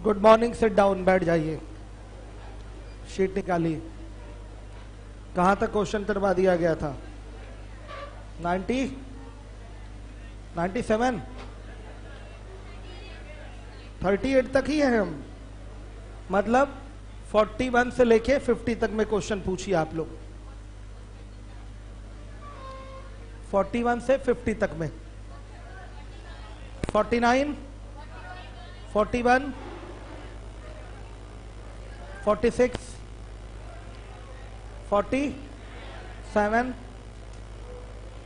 Good morning, sit down, बैठ जाइए। Sheet निकालिए। कहाँ तक क्वेश्चन करवा दिया गया था? 90, 97, 38 तक ही है हम। मतलब 41 से लेके 50 तक में क्वेश्चन पूछिए आप लोग। 41 से 50 तक में 49, 41, 46, 47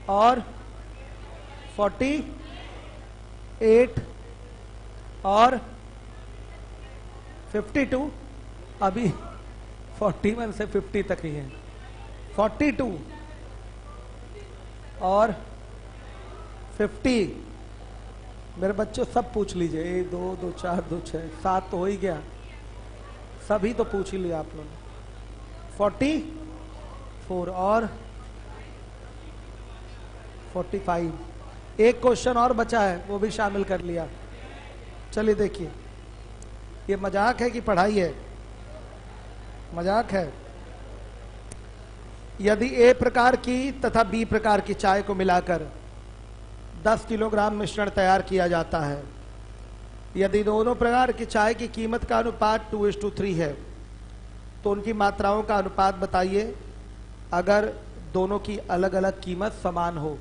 और 48 और 52। अभी 41 से 50 तक ही है। 42 और 50। मेरे बच्चों सब पूछ लीजिए। 1 2 2 4 2 6 7 तो हो ही गया। सभी तो पूछ ही लिया आप लोगों ने। 44 और 45। एक क्वेश्चन और बचा है, वो भी शामिल कर लिया। चलिए देखिए, ये मजाक है कि पढ़ाई है? मजाक है। यदि ए प्रकार की तथा बी प्रकार की चाय को मिलाकर 10 किलोग्राम मिश्रण तैयार किया जाता है, यदि दोनों प्रकार की चाय की कीमत का अनुपात 2:3 है, तो उनकी मात्राओं का अनुपात बताइए अगर दोनों की अलग अलग कीमत समान हो।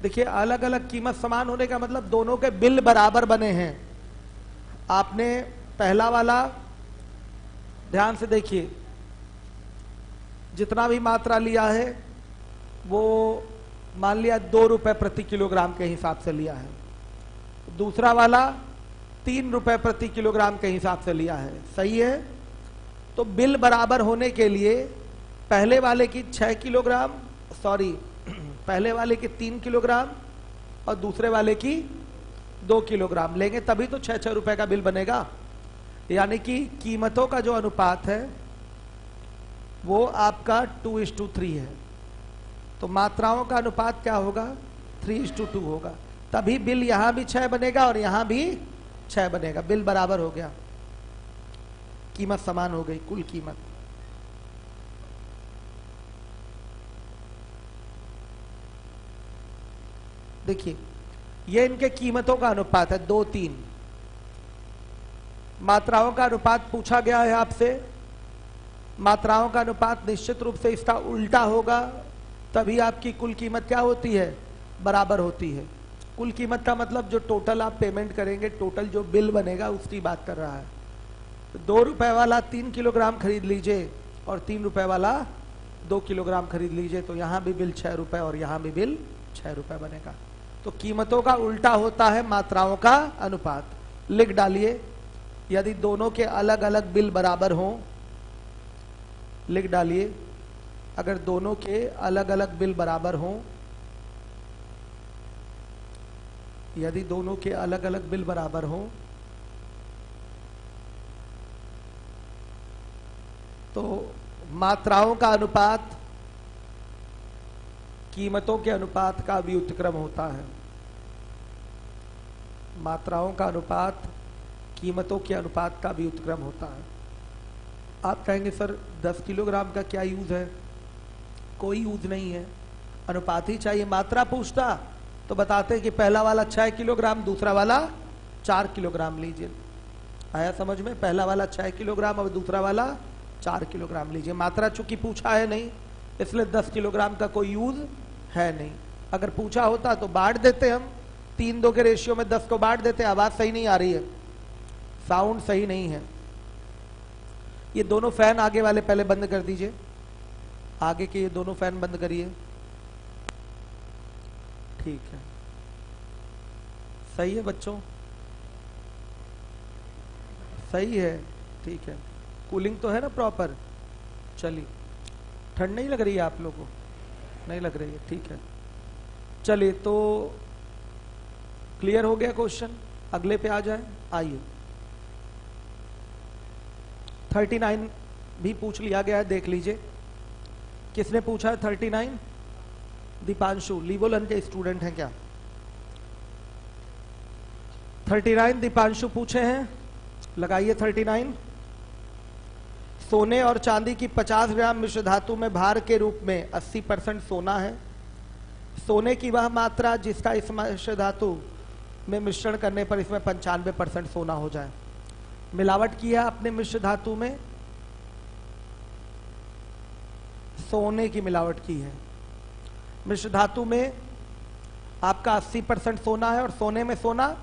देखिए, अलग अलग कीमत समान होने का मतलब दोनों के बिल बराबर बने हैं। आपने पहला वाला ध्यान से देखिए, जितना भी मात्रा लिया है वो मान लिया 2 रुपए प्रति किलोग्राम के हिसाब से लिया है। दूसरा वाला 3 रुपए प्रति किलोग्राम के हिसाब से लिया है। सही है? तो बिल बराबर होने के लिए पहले वाले की 6 किलोग्राम, पहले वाले की 3 किलोग्राम और दूसरे वाले की 2 किलोग्राम लेंगे, तभी तो 6-6 रुपए का बिल बनेगा। यानी कि कीमतों का जो अनुपात है वो आपका 2:3 है। तो मात्राओं का अनुपात क्या होगा? 3:2 होगा। तभी बिल यहां भी 6 बनेगा और यहां भी 6 बनेगा। बिल बराबर हो गया, कीमत समान हो गई, कुल कीमत। देखिए, ये इनके कीमतों का अनुपात है 2, 3। मात्राओं का अनुपात पूछा गया है आपसे। मात्राओं का अनुपात निश्चित रूप से इसका उल्टा होगा, तभी आपकी कुल कीमत क्या होती है? बराबर होती है। कुल कीमत का मतलब जो टोटल आप पेमेंट करेंगे, टोटल जो बिल बनेगा उसकी बात कर रहा है। 2 रुपए वाला 3 किलोग्राम खरीद लीजिए और 3 रुपए वाला 2 किलोग्राम खरीद लीजिए, तो यहां भी बिल 6 रुपए और यहां भी बिल 6 रुपए बनेगा। तो कीमतों का उल्टा होता है मात्राओं का अनुपात। लिख डालिए, यदि दोनों के अलग अलग बिल बराबर हों, लिख डालिए, अगर दोनों के अलग अलग बिल बराबर हों, यदि दोनों के अलग अलग बिल बराबर हों, तो मात्राओं का अनुपात कीमतों के अनुपात का व्युत्क्रम होता है। मात्राओं का अनुपात कीमतों के अनुपात का व्युत्क्रम होता है। आप कहेंगे सर 10 किलोग्राम का क्या यूज है? कोई यूज नहीं है, अनुपात ही चाहिए। मात्रा पूछता तो बताते कि पहला वाला 6 किलोग्राम, दूसरा वाला 4 किलोग्राम लीजिए। आया समझ में? पहला वाला 6 किलोग्राम और दूसरा वाला 4 किलोग्राम लीजिए। मात्रा चूंकि पूछा है नहीं, इसलिए 10 किलोग्राम का कोई यूज है नहीं। अगर पूछा होता तो बांट देते हम, 3-2 के रेशियो में 10 को बांट देते। आवाज सही नहीं आ रही है, साउंड सही नहीं है। ये दोनों फैन आगे वाले पहले बंद कर दीजिए। आगे के ये दोनों फैन बंद करिए। ठीक है, सही है बच्चों? सही है, ठीक है। कूलिंग तो है ना प्रॉपर? चलिए, ठंड नहीं लग रही है आप लोगों को? नहीं लग रही है, ठीक है। चलिए, तो क्लियर हो गया क्वेश्चन। अगले पे आ जाए। आइए, 39 भी पूछ लिया गया है, देख लीजिए। किसने पूछा है 39? दीपांशु। लीवोलन के स्टूडेंट हैं क्या? 39 दीपांशु पूछे हैं। लगाइए 39। सोने और चांदी की 50 ग्राम मिश्र धातु में भार के रूप में 80% सोना है। सोने की वह मात्रा जिसका इस मिश्र धातु में मिश्रण करने पर इसमें 95% सोना हो जाए। मिलावट की है अपने मिश्र धातु में, सोने की मिलावट की है। मिश्र धातु में आपका 80% सोना है और सोने में सोना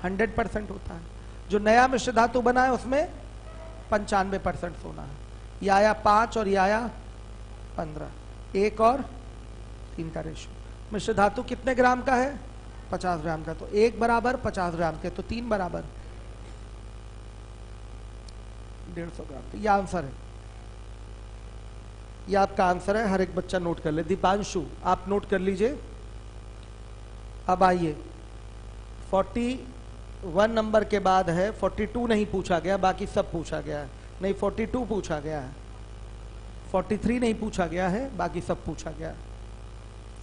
100% होता है। जो नया मिश्र धातु बना है उसमें 95% सोना है। ये आया 5 और ये आया 15, 1 और 3 का रेशियो। मिश्र धातु कितने ग्राम का है? 50 ग्राम का। तो 1 बराबर 50 ग्राम के, तो 3 बराबर 150 ग्राम। तो ये आंसर है, ये आपका आंसर है। हर एक बच्चा नोट कर ले। दीपांशु आप नोट कर लीजिए। अब आइए 41 नंबर के बाद है, 42 नहीं पूछा गया, बाकी सब पूछा गया है। नहीं 42 पूछा गया है, 43 नहीं पूछा गया है, बाकी सब पूछा गया है।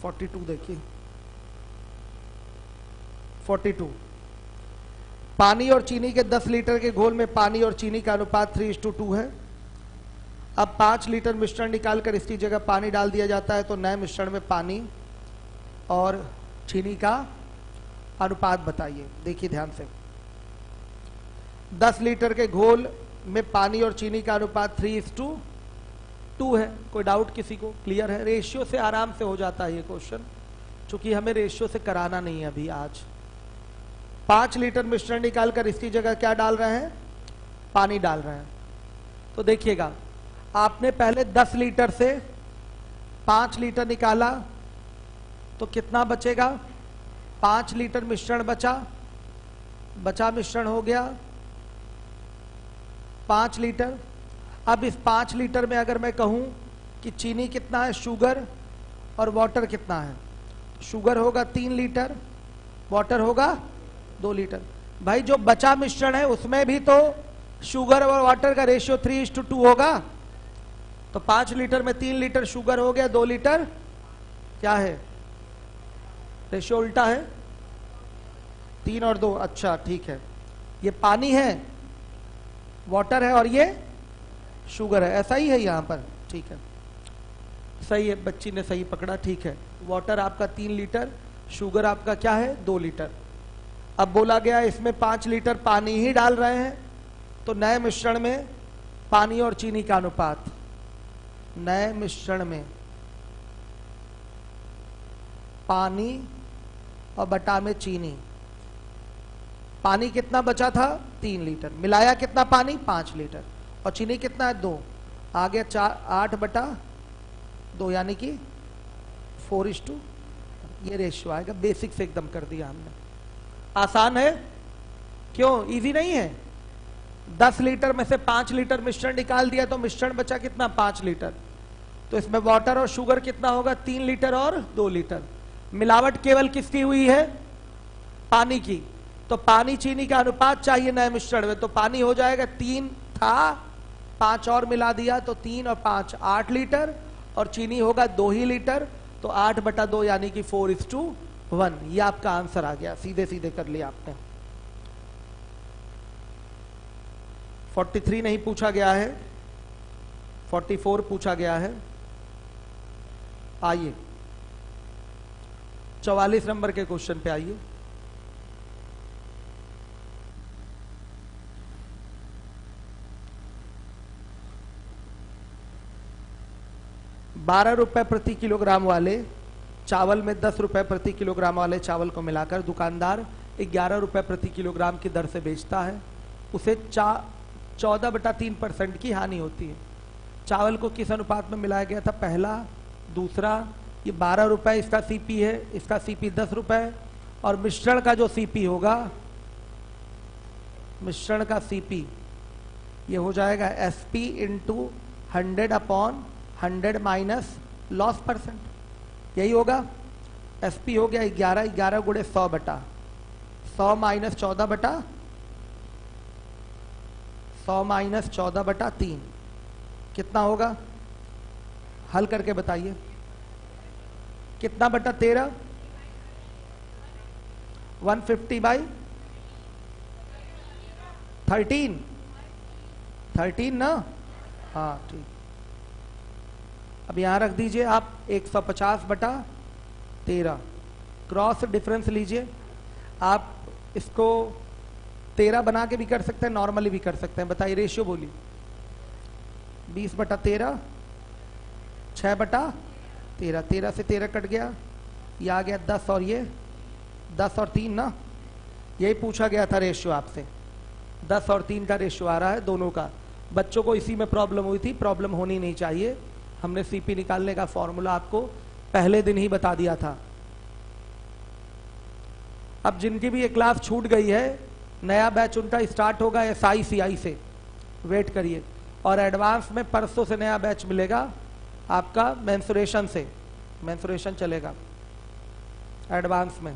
42 देखिए, 42 पानी और चीनी के 10 लीटर के घोल में पानी और चीनी का अनुपात 3:2 है। अब 5 लीटर मिश्रण निकालकर इसकी जगह पानी डाल दिया जाता है, तो नए मिश्रण में पानी और चीनी का अनुपात बताइए। देखिए ध्यान से, 10 लीटर के घोल में पानी और चीनी का अनुपात 3:2 है। कोई डाउट किसी को? क्लियर है? रेशियो से आराम से हो जाता है ये क्वेश्चन, क्योंकि हमें रेशियो से कराना नहीं है अभी आज। 5 लीटर मिश्रण निकालकर इसकी जगह क्या डाल रहे हैं? पानी डाल रहे हैं। तो देखिएगा, आपने पहले 10 लीटर से 5 लीटर निकाला तो कितना बचेगा? 5 लीटर मिश्रण बचा मिश्रण हो गया 5 लीटर। अब इस 5 लीटर में अगर मैं कहूं कि चीनी कितना है, शुगर और वाटर कितना है, शुगर होगा 3 लीटर, वाटर होगा 2 लीटर। भाई जो बचा मिश्रण है उसमें भी तो शुगर और वाटर का रेशियो 3:2 होगा। तो 5 लीटर में 3 लीटर शुगर हो गया, 2 लीटर क्या है? रेशियो उल्टा है, 3 और 2। अच्छा ठीक है, ये पानी है, वाटर है और ये शुगर है, ऐसा ही है यहां पर। ठीक है, सही है, बच्ची ने सही पकड़ा। ठीक है, वाटर आपका 3 लीटर, शुगर आपका क्या है? 2 लीटर। अब बोला गया इसमें 5 लीटर पानी ही डाल रहे हैं, तो नए मिश्रण में पानी और चीनी का अनुपात, नए मिश्रण में पानी और बटा में चीनी। पानी कितना बचा था? 3 लीटर। मिलाया कितना पानी? 5 लीटर। और चीनी कितना है? 2। आ गया 8/2, यानी कि 4:2। ये रेशियो आएगा। बेसिक से एकदम कर दिया हमने। आसान है? क्यों? इजी नहीं है? 10 लीटर में से 5 लीटर मिश्रण निकाल दिया तो मिश्रण बचा कितना? 5 लीटर। तो इसमें वाटर और शुगर कितना होगा? 3 लीटर और 2 लीटर। मिलावट केवल किसकी हुई है? पानी की। तो पानी चीनी का अनुपात चाहिए नए मिश्रण में, तो पानी हो जाएगा 3 था, 5 और मिला दिया तो 3 और 5 8 लीटर, और चीनी होगा 2 ही लीटर, तो 8/2 यानी कि 4:1। ये आपका आंसर आ गया, सीधे सीधे कर लिया आपने। 43 नहीं पूछा गया है, 44 पूछा गया है। आइए 44 नंबर के क्वेश्चन पे आइए। ₹12 प्रति किलोग्राम वाले चावल में 10 रुपए प्रति किलोग्राम वाले चावल को मिलाकर दुकानदार 11 रुपए प्रति किलोग्राम की दर से बेचता है। उसे 14/3% की हानि होती है। चावल को किस अनुपात में मिलाया गया था? पहला, दूसरा। ये 12 रुपए इसका सीपी है, इसका सीपी 10 रुपए, और मिश्रण का जो सीपी होगा, मिश्रण का सीपी ये हो जाएगा SP × 100/100 माइनस लॉस %। यही होगा। SP हो गया 11, 11 गुणे 100/100 माइनस 14/3 कितना होगा? हल करके बताइए। कितना बटा 13? 150/30 13 ना, हाँ ठीक। अब यहां रख दीजिए आप 150/13। क्रॉस डिफरेंस लीजिए, आप इसको 13 बना के भी कर सकते हैं, नॉर्मली भी कर सकते हैं। बताइए रेशियो बोलिए। 20/13, 6/13। 13 से 13 कट गया, ये आ गया 10, और ये 10 और 3 ना, यही पूछा गया था रेशियो आपसे। 10 और 3 का रेशियो आ रहा है दोनों का। बच्चों को इसी में प्रॉब्लम हुई थी, प्रॉब्लम होनी नहीं चाहिए। हमने सीपी निकालने का फॉर्मूला आपको पहले दिन ही बता दिया था। अब जिनकी भी ये क्लास छूट गई है, नया बैच उनका स्टार्ट होगा SICI से, वेट करिए। और एडवांस में परसों से नया बैच मिलेगा आपका मेंसुरेशन से, मेंसुरेशन चलेगा एडवांस में।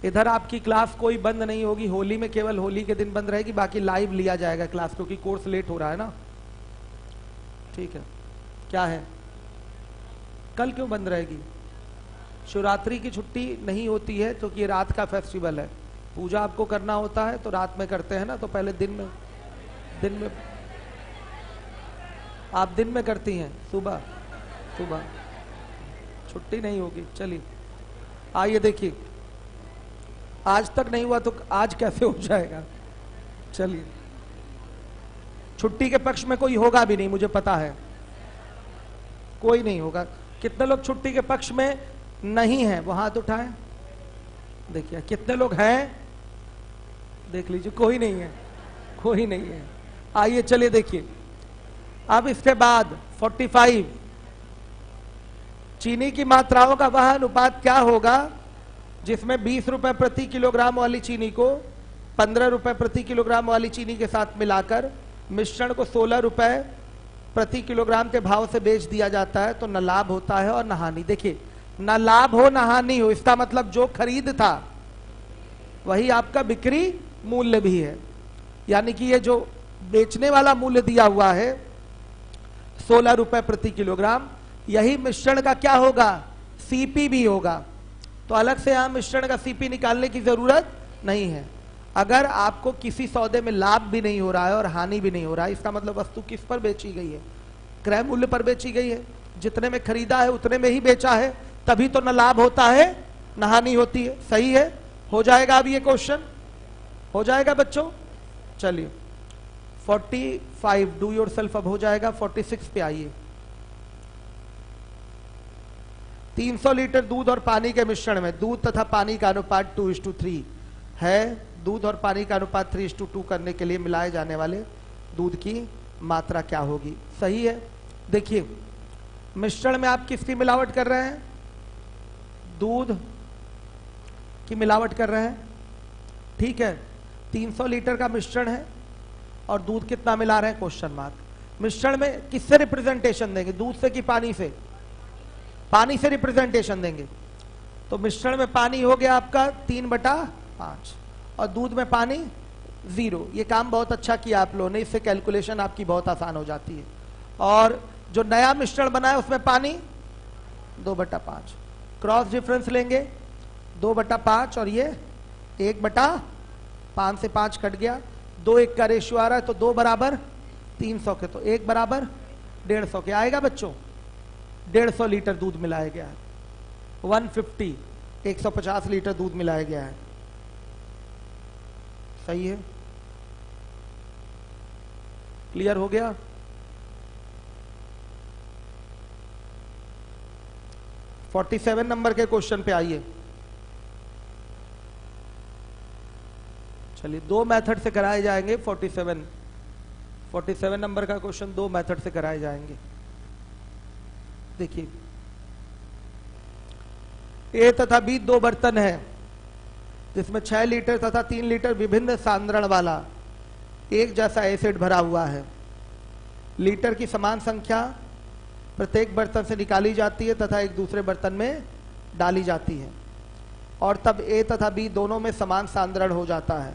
इधर आपकी क्लास कोई बंद नहीं होगी, होली में केवल होली के दिन बंद रहेगी, बाकी लाइव लिया जाएगा क्लास, क्योंकि कोर्स लेट हो रहा है ना। ठीक है, क्या है, कल क्यों बंद रहेगी? शिवरात्रि की छुट्टी नहीं होती है क्योंकि ये रात का फेस्टिवल है। पूजा आपको करना होता है तो रात में करते हैं ना, तो पहले दिन में आप दिन में करती हैं, सुबह छुट्टी नहीं होगी। चलिए आइए देखिए, आज तक नहीं हुआ तो आज कैसे हो जाएगा। चलिए, छुट्टी के पक्ष में कोई होगा भी नहीं, मुझे पता है कोई नहीं होगा। कितने लोग छुट्टी के पक्ष में नहीं है वो हाथ उठाएं, देखिए कितने लोग हैं, देख लीजिए। कोई नहीं है, कोई नहीं है। आइए चलिए देखिए, अब इसके बाद 45 चीनी की मात्राओं का वह अनुपात क्या होगा जिसमें 20 रुपए प्रति किलोग्राम वाली चीनी को 15 रुपए प्रति किलोग्राम वाली चीनी के साथ मिलाकर मिश्रण को 16 रुपए प्रति किलोग्राम के भाव से बेच दिया जाता है, तो न लाभ होता है और न हानि। देखिए, न लाभ हो न हानि हो, इसका मतलब जो खरीद था वही आपका बिक्री मूल्य भी है। यानी कि ये जो बेचने वाला मूल्य दिया हुआ है 16 रुपए प्रति किलोग्राम, यही मिश्रण का क्या होगा, सीपी भी होगा। तो अलग से यहां मिश्रण का सीपी निकालने की जरूरत नहीं है। अगर आपको किसी सौदे में लाभ भी नहीं हो रहा है और हानि भी नहीं हो रहा है, इसका मतलब वस्तु किस पर बेची गई है, क्रय मूल्य पर बेची गई है। जितने में खरीदा है उतने में ही बेचा है, तभी तो न लाभ होता है न हानि होती है। सही है, हो जाएगा। अब ये क्वेश्चन हो जाएगा बच्चों। चलिए 45 डू योर सेल्फ अब हो जाएगा। 46 पे आइए। 300 लीटर दूध और पानी के मिश्रण में दूध तथा पानी का अनुपात 2:3 है। दूध और पानी का अनुपात 3:2 करने के लिए मिलाए जाने वाले दूध की मात्रा क्या होगी। सही है। देखिए, मिश्रण में आप किसकी मिलावट कर रहे हैं, दूध की मिलावट कर रहे हैं। ठीक है, 300 लीटर का मिश्रण है और दूध कितना मिला रहे हैं, क्वेश्चन मार्क। मिश्रण में किससे रिप्रेजेंटेशन देंगे, दूध से कि पानी से? पानी से रिप्रेजेंटेशन देंगे। तो मिश्रण में पानी हो गया आपका 3/5 और दूध में पानी 0। ये काम बहुत अच्छा किया आप लोगों ने, इससे कैलकुलेशन आपकी बहुत आसान हो जाती है। और जो नया मिश्रण बना है उसमें पानी 2/5। क्रॉस डिफरेंस लेंगे 2/5 और ये 1/5 से 5 कट गया, 2:1 का रेशियो आ रहा है, तो 2 बराबर 300 के, तो 1 बराबर 150 के आएगा बच्चों। 150 लीटर दूध मिलाया गया है। 150 लीटर दूध मिलाया गया है। सही है, क्लियर हो गया। फोर्टी 47 नंबर के क्वेश्चन पे आइए। चलिए, 2 मेथड से कराए जाएंगे। 47 नंबर का क्वेश्चन 2 मेथड से कराए जाएंगे। देखिए, ए तथा बी 2 बर्तन है जिसमें 6 लीटर तथा 3 लीटर विभिन्न सांद्रण वाला एक जैसा एसिड भरा हुआ है। लीटर की समान संख्या प्रत्येक बर्तन से निकाली जाती है तथा एक दूसरे बर्तन में डाली जाती है और तब ए तथा बी दोनों में समान सांद्रण हो जाता है।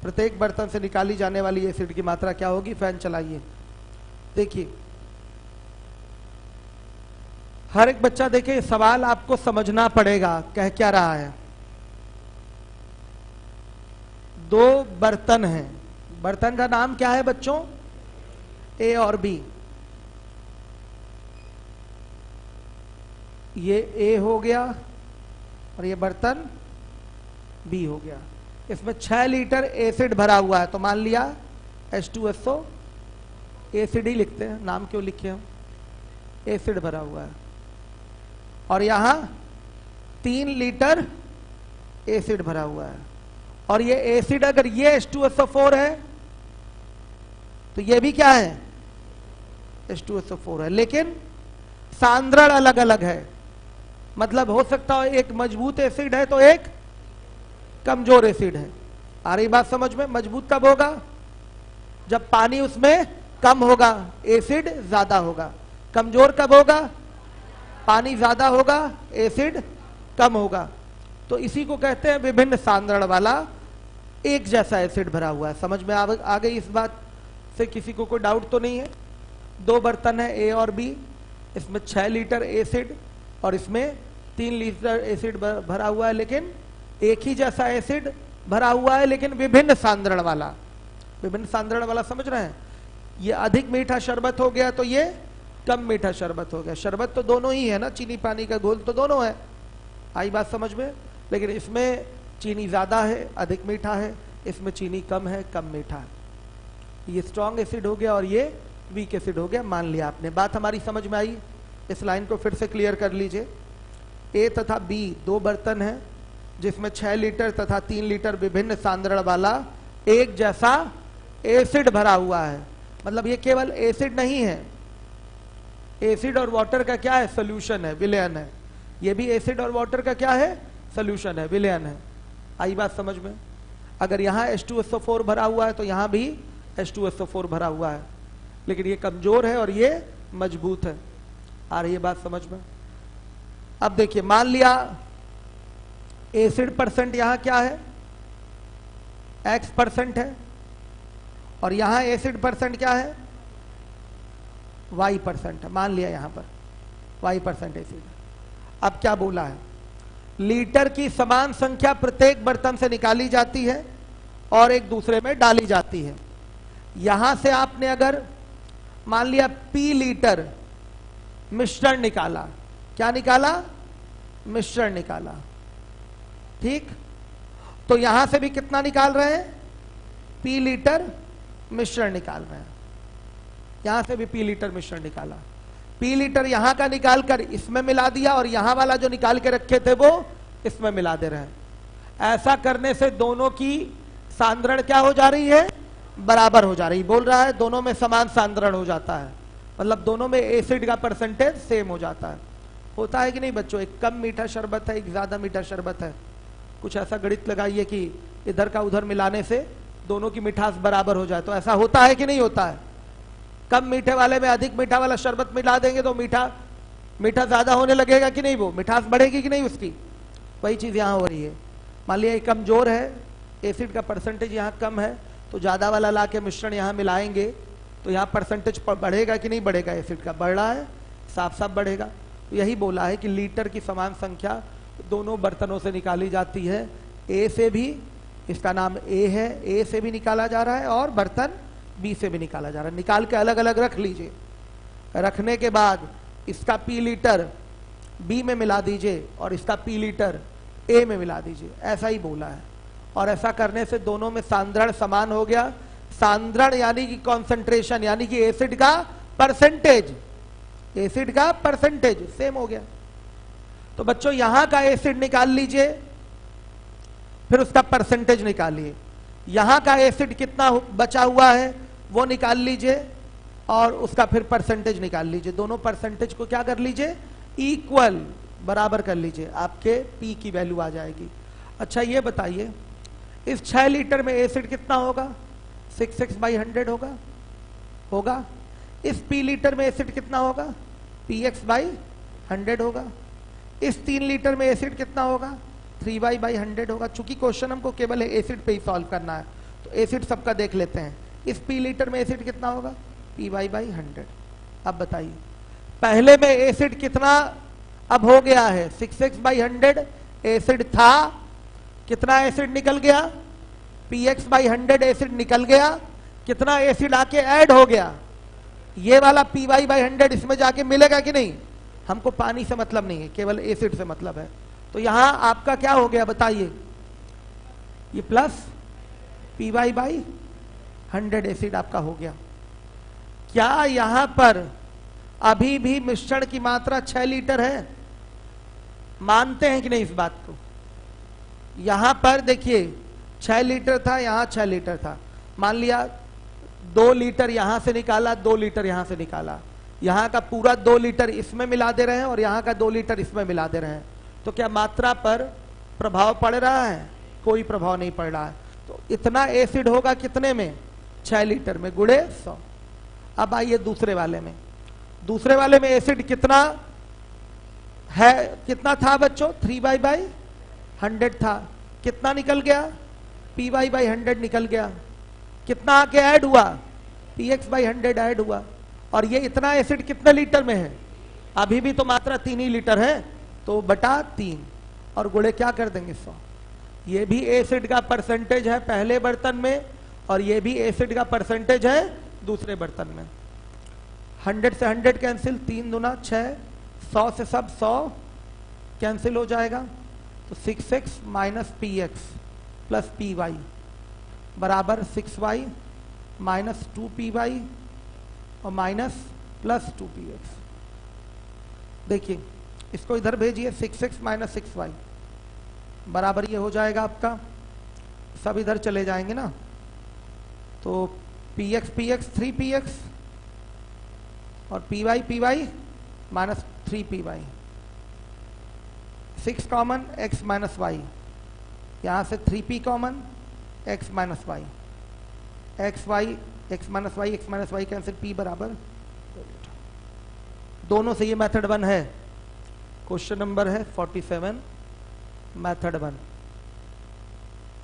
प्रत्येक बर्तन से निकाली जाने वाली एसिड की मात्रा क्या होगी। फैन चलाइए। देखिए, हर एक बच्चा देखिए, सवाल आपको समझना पड़ेगा कह क्या रहा है। दो बर्तन हैं, बर्तन का नाम क्या है बच्चों? ए और बी। ये ए हो गया और ये बर्तन बी हो गया। इसमें 6 लीटर एसिड भरा हुआ है, तो मान लिया H2SO एसिड ही लिखते हैं, नाम क्यों लिखे हम, एसिड भरा हुआ है। और यहां 3 लीटर एसिड भरा हुआ है, और ये एसिड अगर ये H2SO4 है तो ये भी क्या है? H2SO4 है, लेकिन सांद्रण अलग अलग है। मतलब हो सकता है एक मजबूत एसिड है तो एक कमजोर एसिड है। आ रही बात समझ में? मजबूत कब होगा? जब पानी उसमें कम होगा, एसिड ज्यादा होगा। कमजोर कब होगा? पानी ज्यादा होगा, एसिड कम होगा। तो इसी को कहते हैं विभिन्न सांद्रण वाला एक जैसा एसिड भरा हुआ है। समझ में आ गई? इस बात से किसी को कोई डाउट तो नहीं है? दो बर्तन है ए और बी, इसमें 6 लीटर एसिड और इसमें 3 लीटर एसिड भरा हुआ है, लेकिन एक ही जैसा एसिड भरा हुआ है, लेकिन विभिन्न सांद्रण वाला। विभिन्न सांद्रण वाला समझ रहे हैं? ये अधिक मीठा शरबत हो गया तो ये कम मीठा शरबत हो गया। शरबत तो दोनों ही है ना, चीनी पानी का घोल तो दोनों है। आई बात समझ में? लेकिन इसमें चीनी ज्यादा है, अधिक मीठा है, इसमें चीनी कम है, कम मीठा है। ये स्ट्रॉन्ग एसिड हो गया और ये वीक एसिड हो गया। मान लिया आपने, बात हमारी समझ में आई? इस लाइन को फिर से क्लियर कर लीजिए। ए तथा बी दो बर्तन हैं जिसमें 6 लीटर तथा 3 लीटर विभिन्न सांद्रण वाला एक जैसा एसिड भरा हुआ है। मतलब ये केवल एसिड नहीं है, एसिड और वाटर का क्या है? सोल्यूशन है, विलयन है। ये भी एसिड और वाटर का क्या है? सोल्यूशन है, विलयन है। आई बात समझ में? अगर यहाँ H2SO4 भरा हुआ है तो यहाँ भी H2SO4 भरा हुआ है, लेकिन ये कमजोर है और ये मजबूत है। आ रही है बात समझ में? अब देखिए, मान लिया एसिड परसेंट यहां क्या है? X% है, और यहां एसिड परसेंट क्या है? Y% है। मान लिया यहां पर Y% एसिड। अब क्या बोला है? लीटर की समान संख्या प्रत्येक बर्तन से निकाली जाती है और एक दूसरे में डाली जाती है। यहां से आपने अगर मान लिया P लीटर मिश्रण निकाला, क्या निकाला? मिश्रण निकाला, ठीक? तो यहां से भी कितना निकाल रहे हैं? P लीटर मिश्रण निकाल रहे हैं। यहां से भी P लीटर मिश्रण निकाला। P लीटर यहां का निकाल कर इसमें मिला दिया और यहां वाला जो निकाल के रखे थे वो इसमें मिला दे रहे हैं। ऐसा करने से दोनों की सांद्रण क्या हो जा रही है? बराबर हो जा रही। बोल रहा है दोनों में समान सांद्रण हो जाता है, मतलब दोनों में एसिड का परसेंटेज सेम हो जाता है। होता है कि नहीं बच्चों? एक कम मीठा शरबत है, एक ज्यादा मीठा शरबत है। कुछ ऐसा गणित लगाइए कि इधर का उधर मिलाने से दोनों की मिठास बराबर हो जाए, तो ऐसा होता है कि नहीं होता है? कम मीठे वाले में अधिक मीठा वाला शरबत मिला देंगे तो मीठा ज्यादा होने लगेगा कि नहीं? वो मिठास बढ़ेगी कि नहीं उसकी? वही चीज यहां हो रही है। मान लिया कमजोर है, एसिड का परसेंटेज यहाँ कम है, तो ज्यादा वाला ला के मिश्रण यहाँ मिलाएंगे तो यहाँ परसेंटेज बढ़ेगा कि नहीं बढ़ेगा? एसिड का बढ़ रहा है, साफ साफ बढ़ेगा। तो यही बोला है कि लीटर की समान संख्या दोनों बर्तनों से निकाली जाती है। ए से भी, इसका नाम ए है, ए से भी निकाला जा रहा है और बर्तन बी से भी निकाला जा रहा है। निकाल के अलग अलग रख लीजिए। रखने के बाद इसका P लीटर बी में मिला दीजिए और इसका P लीटर ए में मिला दीजिए। ऐसा ही बोला है, और ऐसा करने से दोनों में सांद्रण समान हो गया। सांद्रण यानी कि कॉन्सेंट्रेशन, यानी कि एसिड का परसेंटेज, एसिड का परसेंटेज सेम हो गया। तो बच्चों यहां का एसिड निकाल लीजिए, फिर उसका परसेंटेज निकालिए। यहां का एसिड कितना बचा हुआ है वो निकाल लीजिए और उसका फिर परसेंटेज निकाल लीजिए। दोनों परसेंटेज को क्या कर लीजिए? इक्वल, बराबर कर लीजिए, आपके P की वैल्यू आ जाएगी। अच्छा ये बताइए, इस 6 लीटर में एसिड कितना होगा? 66/100 होगा। इस P लीटर में एसिड कितना होगा? PX/100 होगा। इस 3 लीटर में एसिड कितना होगा? 3Y/100 होगा। चूंकि क्वेश्चन हमको केवल एसिड पे ही सॉल्व करना है तो एसिड सबका देख लेते हैं। इस P लीटर में एसिड कितना होगा? PY/100। अब बताइए, पहले में एसिड कितना अब हो गया है? 66/100 एसिड था, कितना एसिड निकल गया? px/100 एसिड निकल गया, कितना एसिड आके ऐड हो गया, ये वाला py/100 इसमें जाके मिलेगा कि नहीं? हमको पानी से मतलब नहीं है, केवल एसिड से मतलब है। तो यहां आपका क्या हो गया बताइए, ये प्लस py/100 एसिड आपका हो गया। क्या यहां पर अभी भी मिश्रण की मात्रा 6 लीटर है? मानते हैं कि नहीं इस बात को? यहां पर देखिए 6 लीटर था, यहां 6 लीटर था, मान लिया 2 लीटर यहां से निकाला, 2 लीटर यहां से निकाला, यहां का पूरा 2 लीटर इसमें मिला दे रहे हैं और यहां का 2 लीटर इसमें मिला दे रहे हैं। तो क्या मात्रा पर प्रभाव पड़ रहा है? कोई प्रभाव नहीं पड़ रहा है। तो इतना एसिड होगा कितने में? 6 लीटर में गुणे 100। अब आइए दूसरे वाले में। दूसरे वाले में एसिड कितना है, कितना था बच्चों? 3y/100 था। कितना निकल गया? py/100 निकल गया। कितना आके ऐड हुआ? px/100 ऐड हुआ। और ये इतना एसिड कितने लीटर में है? अभी भी तो मात्रा 3 ही लीटर है, तो बटा 3 और गुणे क्या कर देंगे 100। ये भी एसिड का परसेंटेज है पहले बर्तन में और ये भी एसिड का परसेंटेज है दूसरे बर्तन में। 100 से 100 कैंसिल, 3 दूना 6, 100 से सब 100 कैंसिल हो जाएगा। तो 6x minus px plus py बराबर 6y माइनस 2py और माइनस प्लस 2px। देखिए इसको इधर भेजिए, 6x माइनस 6y बराबर ये हो जाएगा आपका, सब इधर चले जाएंगे ना, तो px 3px और py minus 3py, 6 common x minus y, यहां से 3p common x minus y, x minus y cancel, p बराबर। दोनों से ये मेथड 1 है। क्वेश्चन नंबर है 47 मेथड 1।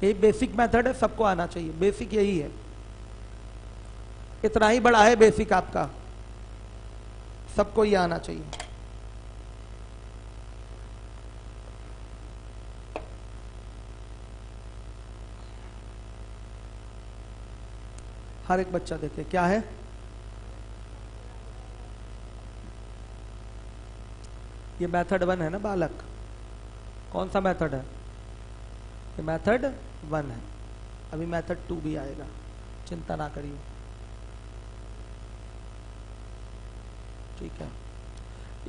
ये बेसिक मेथड है, सबको आना चाहिए, बेसिक यही है, इतना ही बड़ा है बेसिक आपका, सबको ये आना चाहिए। हर एक बच्चा देखे क्या है। ये मेथड 1 है ना बालक, कौन सा मेथड है? ये मेथड 1 है, अभी मेथड 2 भी आएगा, चिंता ना करिए, ठीक है।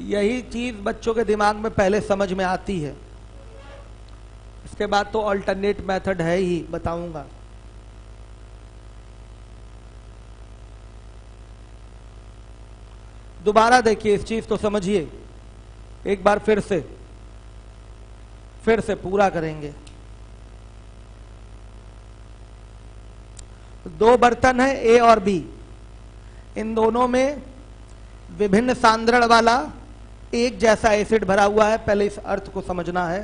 यही चीज बच्चों के दिमाग में पहले समझ में आती है, इसके बाद तो अल्टरनेट मेथड है ही, बताऊंगा। दोबारा देखिए इस चीज को समझिए, एक बार फिर से पूरा करेंगे। 2 बर्तन है ए और बी, इन दोनों में विभिन्न सांद्रण वाला एक जैसा एसिड भरा हुआ है। पहले इस अर्थ को समझना है।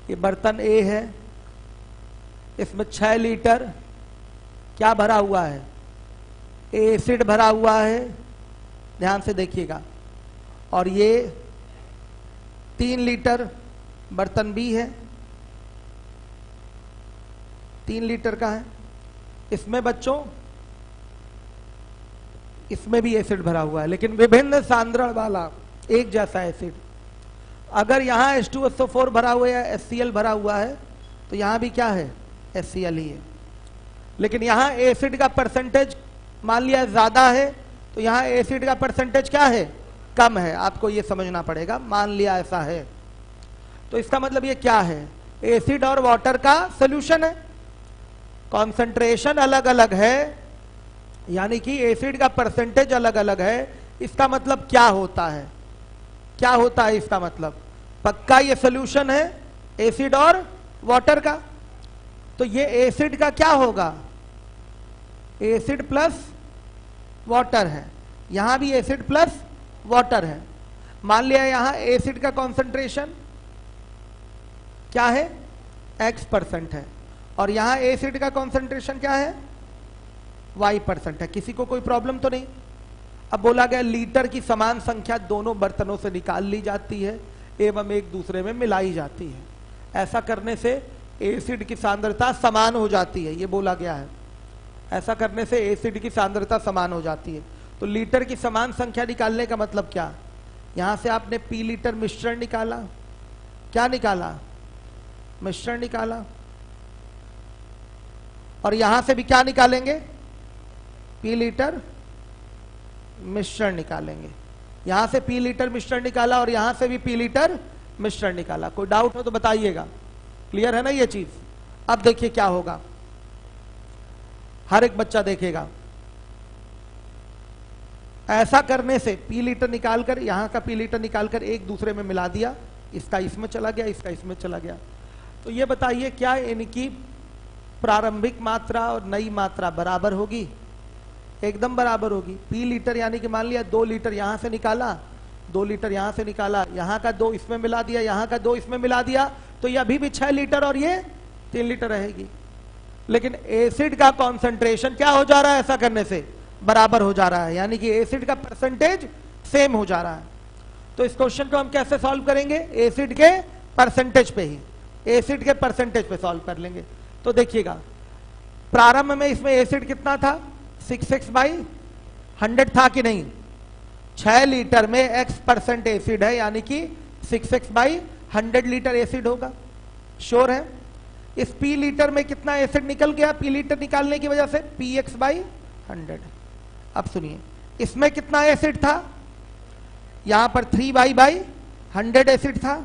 ये बर्तन ए है, इसमें 6 लीटर क्या भरा हुआ है? एसिड भरा हुआ है, ध्यान से देखिएगा। और ये 3 लीटर बर्तन बी है, 3 लीटर का है। इसमें बच्चों इसमें भी एसिड भरा हुआ है, लेकिन विभिन्न सांद्रण वाला एक जैसा एसिड। अगर यहां H2SO4 भरा हुआ है, HCl भरा हुआ है, तो यहां भी क्या है? HCl ही है। लेकिन यहां एसिड का परसेंटेज मान लिया ज्यादा है, तो यहां एसिड का परसेंटेज क्या है? कम है। आपको ये समझना पड़ेगा, मान लिया ऐसा है तो इसका मतलब ये क्या है? एसिड और वाटर का सॉल्यूशन है, कॉन्सेंट्रेशन अलग अलग है, यानी कि एसिड का परसेंटेज अलग अलग है। इसका मतलब क्या होता है? क्या होता है इसका मतलब? पक्का ये सॉल्यूशन है एसिड और वाटर का, तो ये एसिड का क्या होगा? एसिड प्लस वाटर है, यहां भी एसिड प्लस वाटर है। मान लिया यहां एसिड का कॉन्सेंट्रेशन क्या है? x% है, और यहां एसिड का कॉन्सेंट्रेशन क्या है? y% है। किसी को कोई प्रॉब्लम तो नहीं? अब बोला गया लीटर की समान संख्या दोनों बर्तनों से निकाल ली जाती है एवं एक दूसरे में मिलाई जाती है। ऐसा करने से एसिड की सांद्रता समान हो जाती है, ये बोला गया है। ऐसा करने से एसिड की सांद्रता समान हो जाती है। तो लीटर की समान संख्या निकालने का मतलब क्या? यहां से आपने पी लीटर मिश्रण निकाला, क्या निकाला? मिश्रण निकाला। और यहां से भी क्या निकालेंगे? पी लीटर मिश्रण निकालेंगे। यहां से पी लीटर मिश्रण निकाला और यहां से भी पी लीटर मिश्रण निकाला। कोई डाउट हो तो बताइएगा। क्लियर है ना ये चीज? अब देखिए क्या होगा, हर एक बच्चा देखेगा। ऐसा करने से पी लीटर निकालकर, यहां का पी लीटर निकालकर एक दूसरे में मिला दिया, इसका इसमें चला गया, इसका इसमें चला गया। तो ये बताइए क्या इनकी प्रारंभिक मात्रा और नई मात्रा बराबर होगी? एकदम बराबर होगी। पी लीटर यानी कि मान लिया 2 लीटर यहां से निकाला, 2 लीटर यहां से निकाला, यहां का 2 इसमें मिला दिया, यहां का 2 इसमें मिला दिया, तो ये अभी भी 6 लीटर और ये 3 लीटर रहेगी। लेकिन एसिड का कॉन्सेंट्रेशन क्या हो जा रहा है? ऐसा करने से बराबर हो जा रहा है, यानी कि एसिड का परसेंटेज सेम हो जा रहा है। तो इस क्वेश्चन को हम कैसे सॉल्व करेंगे? एसिड के परसेंटेज पे ही, एसिड के परसेंटेज पे सॉल्व कर लेंगे। तो देखिएगा, प्रारंभ में इसमें एसिड कितना था? 6x/100 था कि नहीं? 6 लीटर में x% एसिड है, यानी कि 6x/100 लीटर एसिड होगा। श्योर है? इस p लीटर में कितना एसिड निकल गया? p लीटर निकालने की वजह से px/100। अब सुनिए, इसमें कितना एसिड था? यहां पर 3y/100 एसिड था,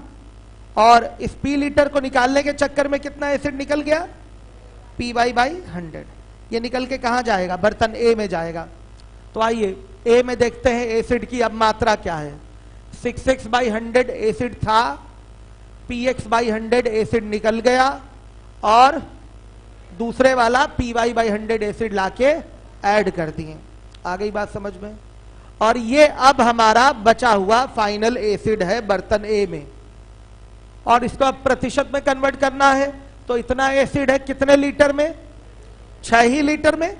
और इस p लीटर को निकालने के चक्कर में कितना एसिड निकल गया? py/100। ये निकल के कहां जाएगा? बर्तन ए में जाएगा। तो आइए ए में देखते हैं एसिड की अब मात्रा क्या है। 6x/100 एसिड था, px/100 एसिड निकल गया, और दूसरे वाला py/100 एसिड लाके ऐड कर दिए। आ गई बात समझ में? और ये अब हमारा बचा हुआ फाइनल एसिड है बर्तन ए में, और इसको अब प्रतिशत में कन्वर्ट करना है। तो इतना एसिड है कितने लीटर में? 6 ही लीटर में।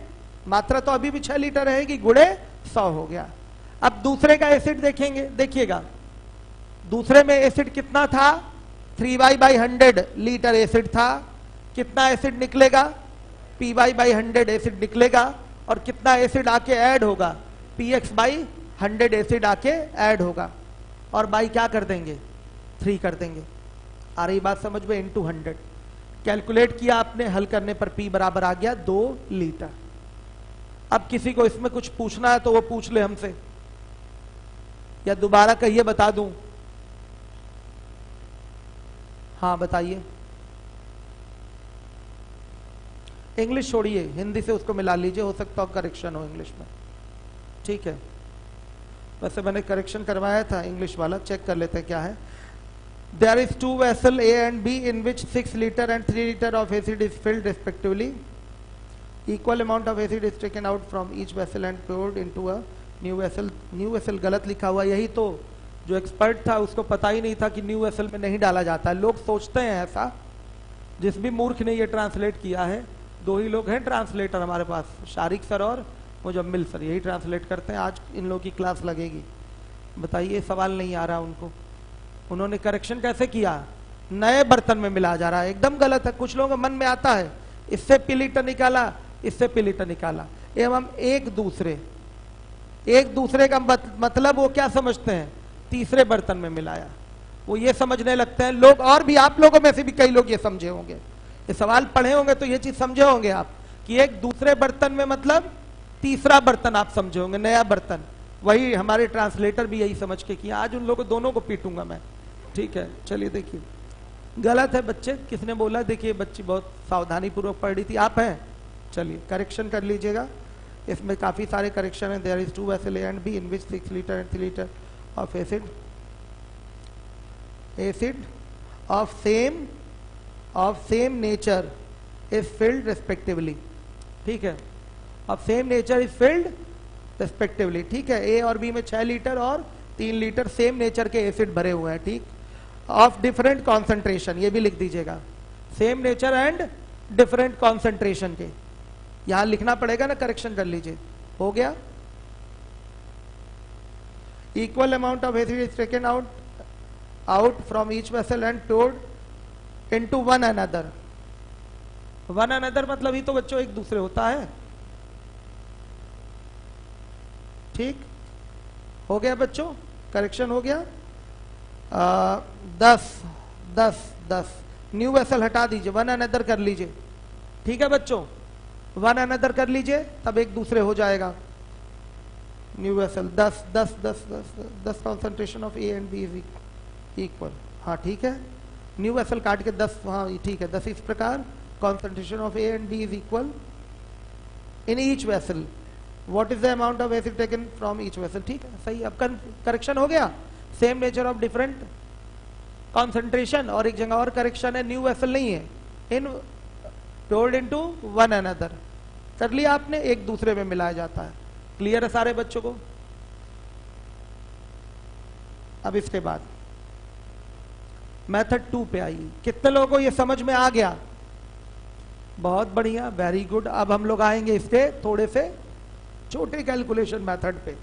मात्रा तो अभी भी 6 लीटर रहेगी, गुणे 100 हो गया। अब दूसरे का एसिड देखेंगे, देखिएगा दूसरे में एसिड कितना था? 3y/100 लीटर एसिड था। कितना एसिड निकलेगा? py/100 एसिड निकलेगा, और कितना एसिड आके ऐड होगा? px/100 एसिड आके ऐड होगा, और बाई क्या कर देंगे? 3 कर देंगे। आ रही बात समझ में? इनटू 100 कैलकुलेट किया आपने, हल करने पर P बराबर आ गया 2 लीटर। अब किसी को इसमें कुछ पूछना है तो वो पूछ ले हमसे, या दोबारा कहिए बता दूं? हाँ बताइए। इंग्लिश छोड़िए, हिंदी से उसको मिला लीजिए, हो सकता हो करेक्शन हो इंग्लिश में। ठीक है, वैसे मैंने करेक्शन करवाया था इंग्लिश वाला, चेक कर लेते हैं क्या है। There is 2 vessels A and B in which 6 liter and 3 liter of acid is filled respectively. Equal amount of acid is taken out from each vessel and poured into a new vessel. New vessel गलत लिखा हुआ, यही तो जो expert था उसको पता ही नहीं था कि न्यू वेसल में नहीं डाला जाता है। लोग सोचते हैं ऐसा, जिस भी मूर्ख ने ये ट्रांसलेट किया है। 2 ही लोग हैं ट्रांसलेटर हमारे पास, शारिक सर और मुजम्मिल सर, यही ट्रांसलेट करते हैं। आज इन लोगों की क्लास लगेगी। बताइए, सवाल नहीं आ रहा उनको। उन्होंने करेक्शन कैसे किया? नए बर्तन में मिला जा रहा है, एकदम गलत है। कुछ लोगों के मन में आता है इससे पी लीटर निकाला, इससे पी लीटर निकाला, एवं एक दूसरे का मतलब वो क्या समझते हैं? तीसरे बर्तन में मिलाया, वो ये समझने लगते हैं लोग। और भी आप लोगों में से भी कई लोग ये समझे होंगे, ये सवाल पढ़े होंगे तो ये चीज समझे होंगे आप, कि एक दूसरे बर्तन में मतलब तीसरा बर्तन आप समझे होंगे, नया बर्तन। वही हमारे ट्रांसलेटर भी यही समझ के किया। आज उन लोगों दोनों को पीटूंगा मैं। ठीक है, चलिए देखिए, गलत है बच्चे। किसने बोला? देखिए बच्ची बहुत सावधानी पूर्वक पढ़ रही थी। आप हैं, चलिए करेक्शन कर लीजिएगा। इसमें काफी सारे करेक्शन है। There is 2 vessel A and B in which 6 liter and 3 liter of acid of same nature is filled respectively. ठीक है, of same nature is filled respectively. ठीक है, A और B में 6 लीटर और 3 लीटर सेम नेचर के acid भरे हुए हैं। ठीक, ऑफ डिफरेंट कॉन्सेंट्रेशन, ये भी लिख दीजिएगा, same nature and different concentration के। यहां लिखना पड़ेगा ना, करेक्शन कर लीजिए। हो गया? Equal amount of acid is taken out from each vessel and poured into one another. One another मतलब ही तो बच्चों एक दूसरे होता है। ठीक हो गया बच्चों, करेक्शन हो गया। 10 10 10 न्यू वेसल हटा दीजिए, वन अनदर कर लीजिए। ठीक है बच्चों, वन अनदर कर लीजिए, तब एक दूसरे हो जाएगा। New vessel 10 10 10 10 10 concentration of A and B is equal. हाँ ठीक है, न्यू वेसल काट के 10, हाँ ठीक है 10 इस प्रकार concentration of A and B is equal in each vessel what is the amount of acid taken from each vessel. ठीक है सही, अब करेक्शन हो गया। Same nature of different concentration, और एक जगह और करेक्शन है, न्यू वेसल नहीं है, इन poured into वन अनदर कर लिया आपने, एक दूसरे में मिलाया जाता है। क्लियर है सारे बच्चों को? अब इसके बाद मेथड 2 पे आइए। कितने लोगों को ये समझ में आ गया? बहुत बढ़िया, वेरी गुड। अब हम लोग आएंगे इसके थोड़े से छोटे कैलकुलेशन मेथड पे।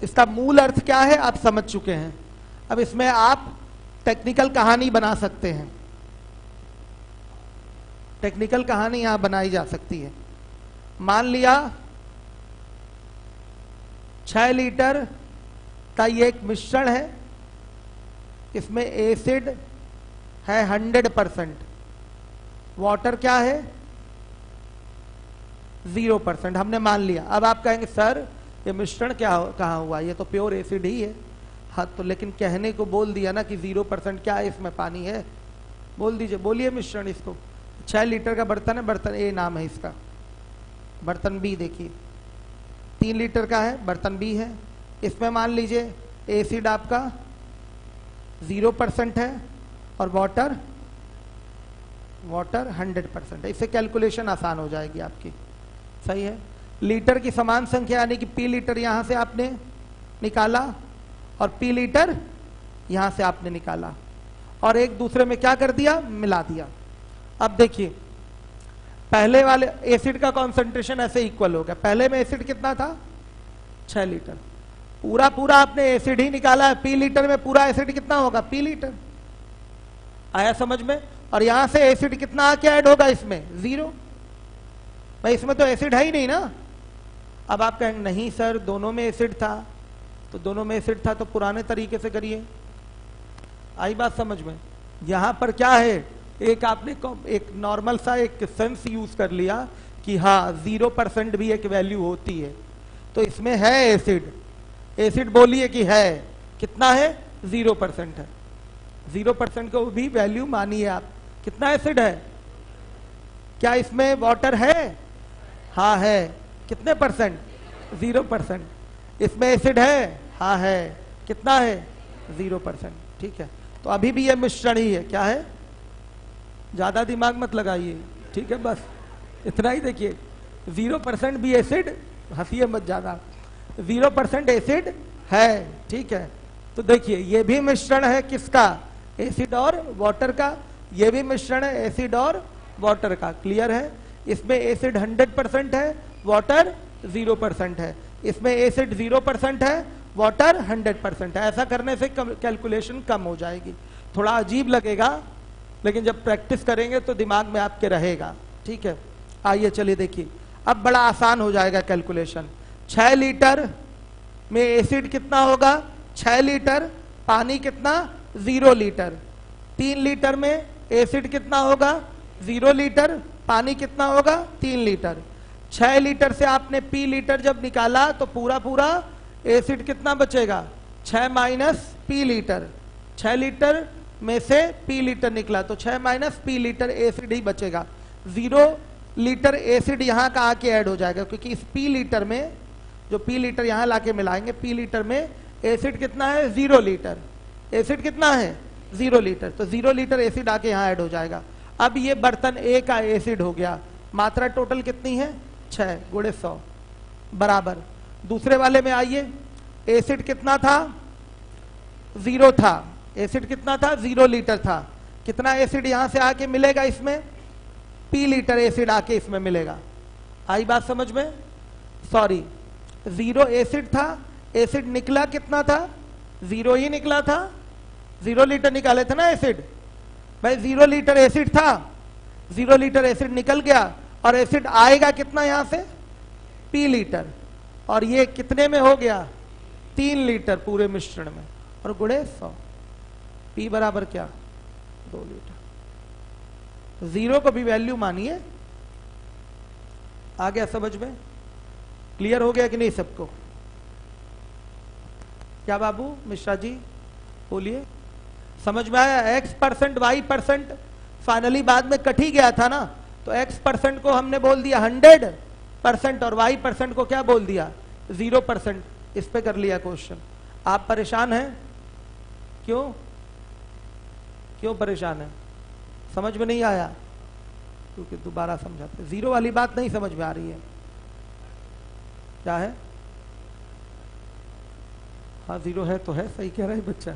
इसका मूल अर्थ क्या है आप समझ चुके हैं। अब इसमें आप टेक्निकल कहानी बना सकते हैं, टेक्निकल कहानी यहां बनाई जा सकती है। मान लिया 6 लीटर का ये एक मिश्रण है, इसमें एसिड है 100%, वाटर क्या है 0%, हमने मान लिया। अब आप कहेंगे सर ये मिश्रण कहाँ हुआ, ये तो प्योर एसिड ही है। हाँ तो लेकिन कहने को बोल दिया ना कि 0% क्या है, इसमें पानी है, बोल दीजिए, बोलिए मिश्रण इसको। 6 लीटर का बर्तन है, बर्तन ए नाम है इसका, बर्तन बी देखिए 3 लीटर का है, बर्तन बी है। इसमें मान लीजिए एसिड आपका 0% है और वाटर 100% है। इससे कैलकुलेशन आसान हो जाएगी आपकी। सही है, लीटर की समान संख्या यानी कि पी लीटर यहां से आपने निकाला और पी लीटर यहां से आपने निकाला और एक दूसरे में क्या कर दिया, मिला दिया। अब देखिए पहले वाले एसिड का कॉन्सेंट्रेशन ऐसे इक्वल हो गया। पहले में एसिड कितना था 6 लीटर, पूरा पूरा आपने एसिड ही निकाला है। पी लीटर में पूरा एसिड कितना होगा, पी लीटर। आया समझ में? और यहां से एसिड कितना आके ऐड होगा इसमें 0, भाई इसमें तो एसिड है ही नहीं ना। अब आप कहेंगे नहीं सर दोनों में एसिड था, तो दोनों में एसिड था तो पुराने तरीके से करिए। आई बात समझ में? यहां पर क्या है, एक आपने एक नॉर्मल सा एक सेंस यूज कर लिया कि हाँ 0% भी एक वैल्यू होती है, तो इसमें है एसिड। एसिड बोलिए कि है, कितना है 0% है, 0% को भी वैल्यू मानिए आप। कितना एसिड है, क्या इसमें वाटर है, हाँ है, कितने परसेंट 0%। इसमें एसिड है, हाँ है, कितना है 0%। ठीक है, तो अभी भी ये मिश्रण ही है, क्या है, ज्यादा दिमाग मत लगाइए, ठीक है, बस इतना ही देखिए। 0% भी एसिड, हंसिए मत ज्यादा, 0% एसिड है, ठीक है। तो देखिए ये भी मिश्रण है किसका, एसिड और वाटर का, ये भी मिश्रण है एसिड और वाटर का। क्लियर है? इसमें एसिड 100% है, वाटर 0% है। इसमें एसिड 0% है, वाटर 100% है। ऐसा करने से कैलकुलेशन कम हो जाएगी। थोड़ा अजीब लगेगा लेकिन जब प्रैक्टिस करेंगे तो दिमाग में आपके रहेगा। ठीक है, आइए चलिए देखिए, अब बड़ा आसान हो जाएगा कैलकुलेशन। 6 लीटर में एसिड कितना होगा 6 लीटर, पानी कितना 0 लीटर। 3 लीटर में एसिड कितना होगा 0 लीटर, पानी कितना होगा 3 लीटर। 6 लीटर से आपने पी लीटर जब निकाला तो पूरा पूरा एसिड कितना बचेगा 6 माइनस पी लीटर। 6 लीटर में से पी लीटर निकला तो 6 माइनस पी लीटर एसिड ही बचेगा। 0 लीटर एसिड यहाँ का आके ऐड हो जाएगा, क्योंकि इस पी लीटर में जो पी लीटर यहाँ लाके मिलाएंगे, पी लीटर में एसिड कितना है 0 लीटर, एसिड कितना है 0 लीटर, तो 0 लीटर एसिड आके यहाँ ऐड हो जाएगा। अब ये बर्तन ए का एसिड हो गया, मात्रा टोटल कितनी है 6 गुणे 100 बराबर। दूसरे वाले में आइए, एसिड कितना था 0 था, एसिड कितना था 0 लीटर था। कितना एसिड यहां से आके मिलेगा इसमें, पी लीटर एसिड आके इसमें मिलेगा। आई बात समझ में? सॉरी 0 एसिड था, एसिड निकला कितना था 0 ही निकला था, 0 लीटर निकाले थे ना एसिड, भाई 0 लीटर एसिड था, 0 लीटर एसिड निकल गया और एसिड आएगा कितना यहां से, P लीटर, और ये कितने में हो गया, 3 लीटर पूरे मिश्रण में, और गुणे 100, P बराबर क्या, 2 लीटर। 0 को भी वैल्यू मानिए। आ गया समझ में, क्लियर हो गया कि नहीं सबको? क्या बाबू मिश्रा जी बोलिए, समझ में आया? X% Y% फाइनली बाद में कट ही गया था ना, तो X% को हमने बोल दिया 100% और Y% को क्या बोल दिया, 0%। इस पे कर लिया क्वेश्चन। आप परेशान हैं? क्यों क्यों परेशान है? समझ में नहीं आया? क्योंकि दोबारा समझाते। 0 वाली बात नहीं समझ में आ रही है, क्या है? हाँ 0 है तो है, सही कह रहा है बच्चा।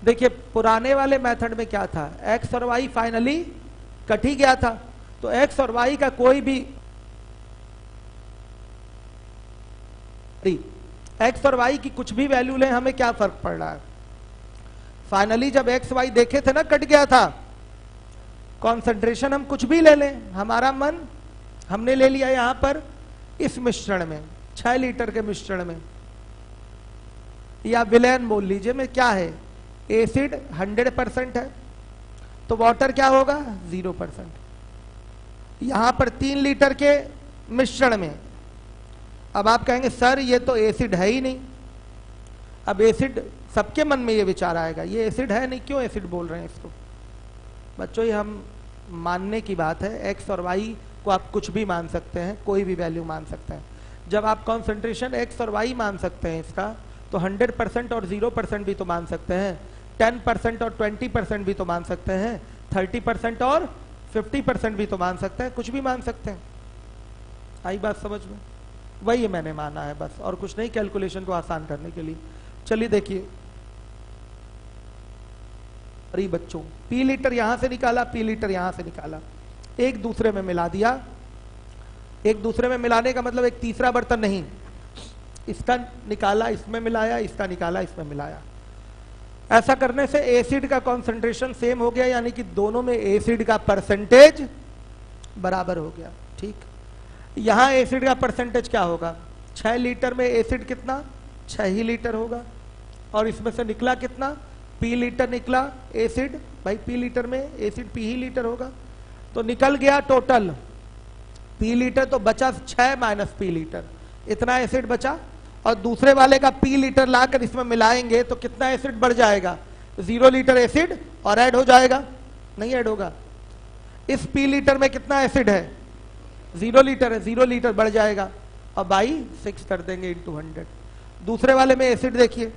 देखिए पुराने वाले मेथड में क्या था, X और Y फाइनली कट ही गया था, तो X और Y का कोई भी X और Y की कुछ भी वैल्यू लें, हमें क्या फर्क पड़ रहा है? फाइनली जब X Y देखे थे ना कट गया था, कॉन्सेंट्रेशन हम कुछ भी ले लें, हमारा मन हमने ले लिया यहां पर इस मिश्रण में, 6 लीटर के मिश्रण में, या विलयन बोल लीजिए में, क्या है, एसिड 100% है, तो वाटर क्या होगा, 0%। यहां पर 3 लीटर के मिश्रण में, अब आप कहेंगे सर ये तो एसिड है ही नहीं। अब एसिड, सबके मन में ये विचार आएगा, ये एसिड है नहीं, क्यों एसिड बोल रहे हैं इसको? बच्चों ये हम मानने की बात है, एक्स और वाई को आप कुछ भी मान सकते हैं, कोई भी वैल्यू मान सकते हैं। जब आप कॉन्सेंट्रेशन एक्स और वाई मान सकते हैं इसका, तो 100% और 0% भी तो मान सकते हैं, 10% और 20% भी तो मान सकते हैं, 30% और 50% भी तो मान सकते हैं, कुछ भी मान सकते हैं। आई बात समझ में? वही मैंने माना है बस, और कुछ नहीं, कैलकुलेशन को आसान करने के लिए। चलिए देखिए अरे बच्चों, P लीटर यहां से निकाला, P लीटर यहां से निकाला, एक दूसरे में मिला दिया। एक दूसरे में मिलाने का मतलब एक तीसरा बर्तन नहीं, इसका निकाला इसमें मिलाया, इसका निकाला इसमें मिलाया। ऐसा करने से एसिड का कॉन्सेंट्रेशन सेम हो गया, यानी कि दोनों में एसिड का परसेंटेज बराबर हो गया। ठीक, यहां एसिड का परसेंटेज क्या होगा, 6 लीटर में एसिड कितना, 6 ही लीटर होगा, और इसमें से निकला कितना, P लीटर निकला एसिड, भाई P लीटर में एसिड P ही लीटर होगा, तो निकल गया टोटल P लीटर, तो बचा 6 माइनस P लीटर, इतना एसिड बचा। और दूसरे वाले का P लीटर लाकर इसमें मिलाएंगे तो कितना एसिड बढ़ जाएगा, 0 लीटर एसिड और ऐड हो जाएगा, नहीं ऐड होगा। इस P लीटर में कितना एसिड है, 0 लीटर है, 0 लीटर बढ़ जाएगा, और बाई 6 कर देंगे इंटू 100। दूसरे वाले में एसिड देखिए,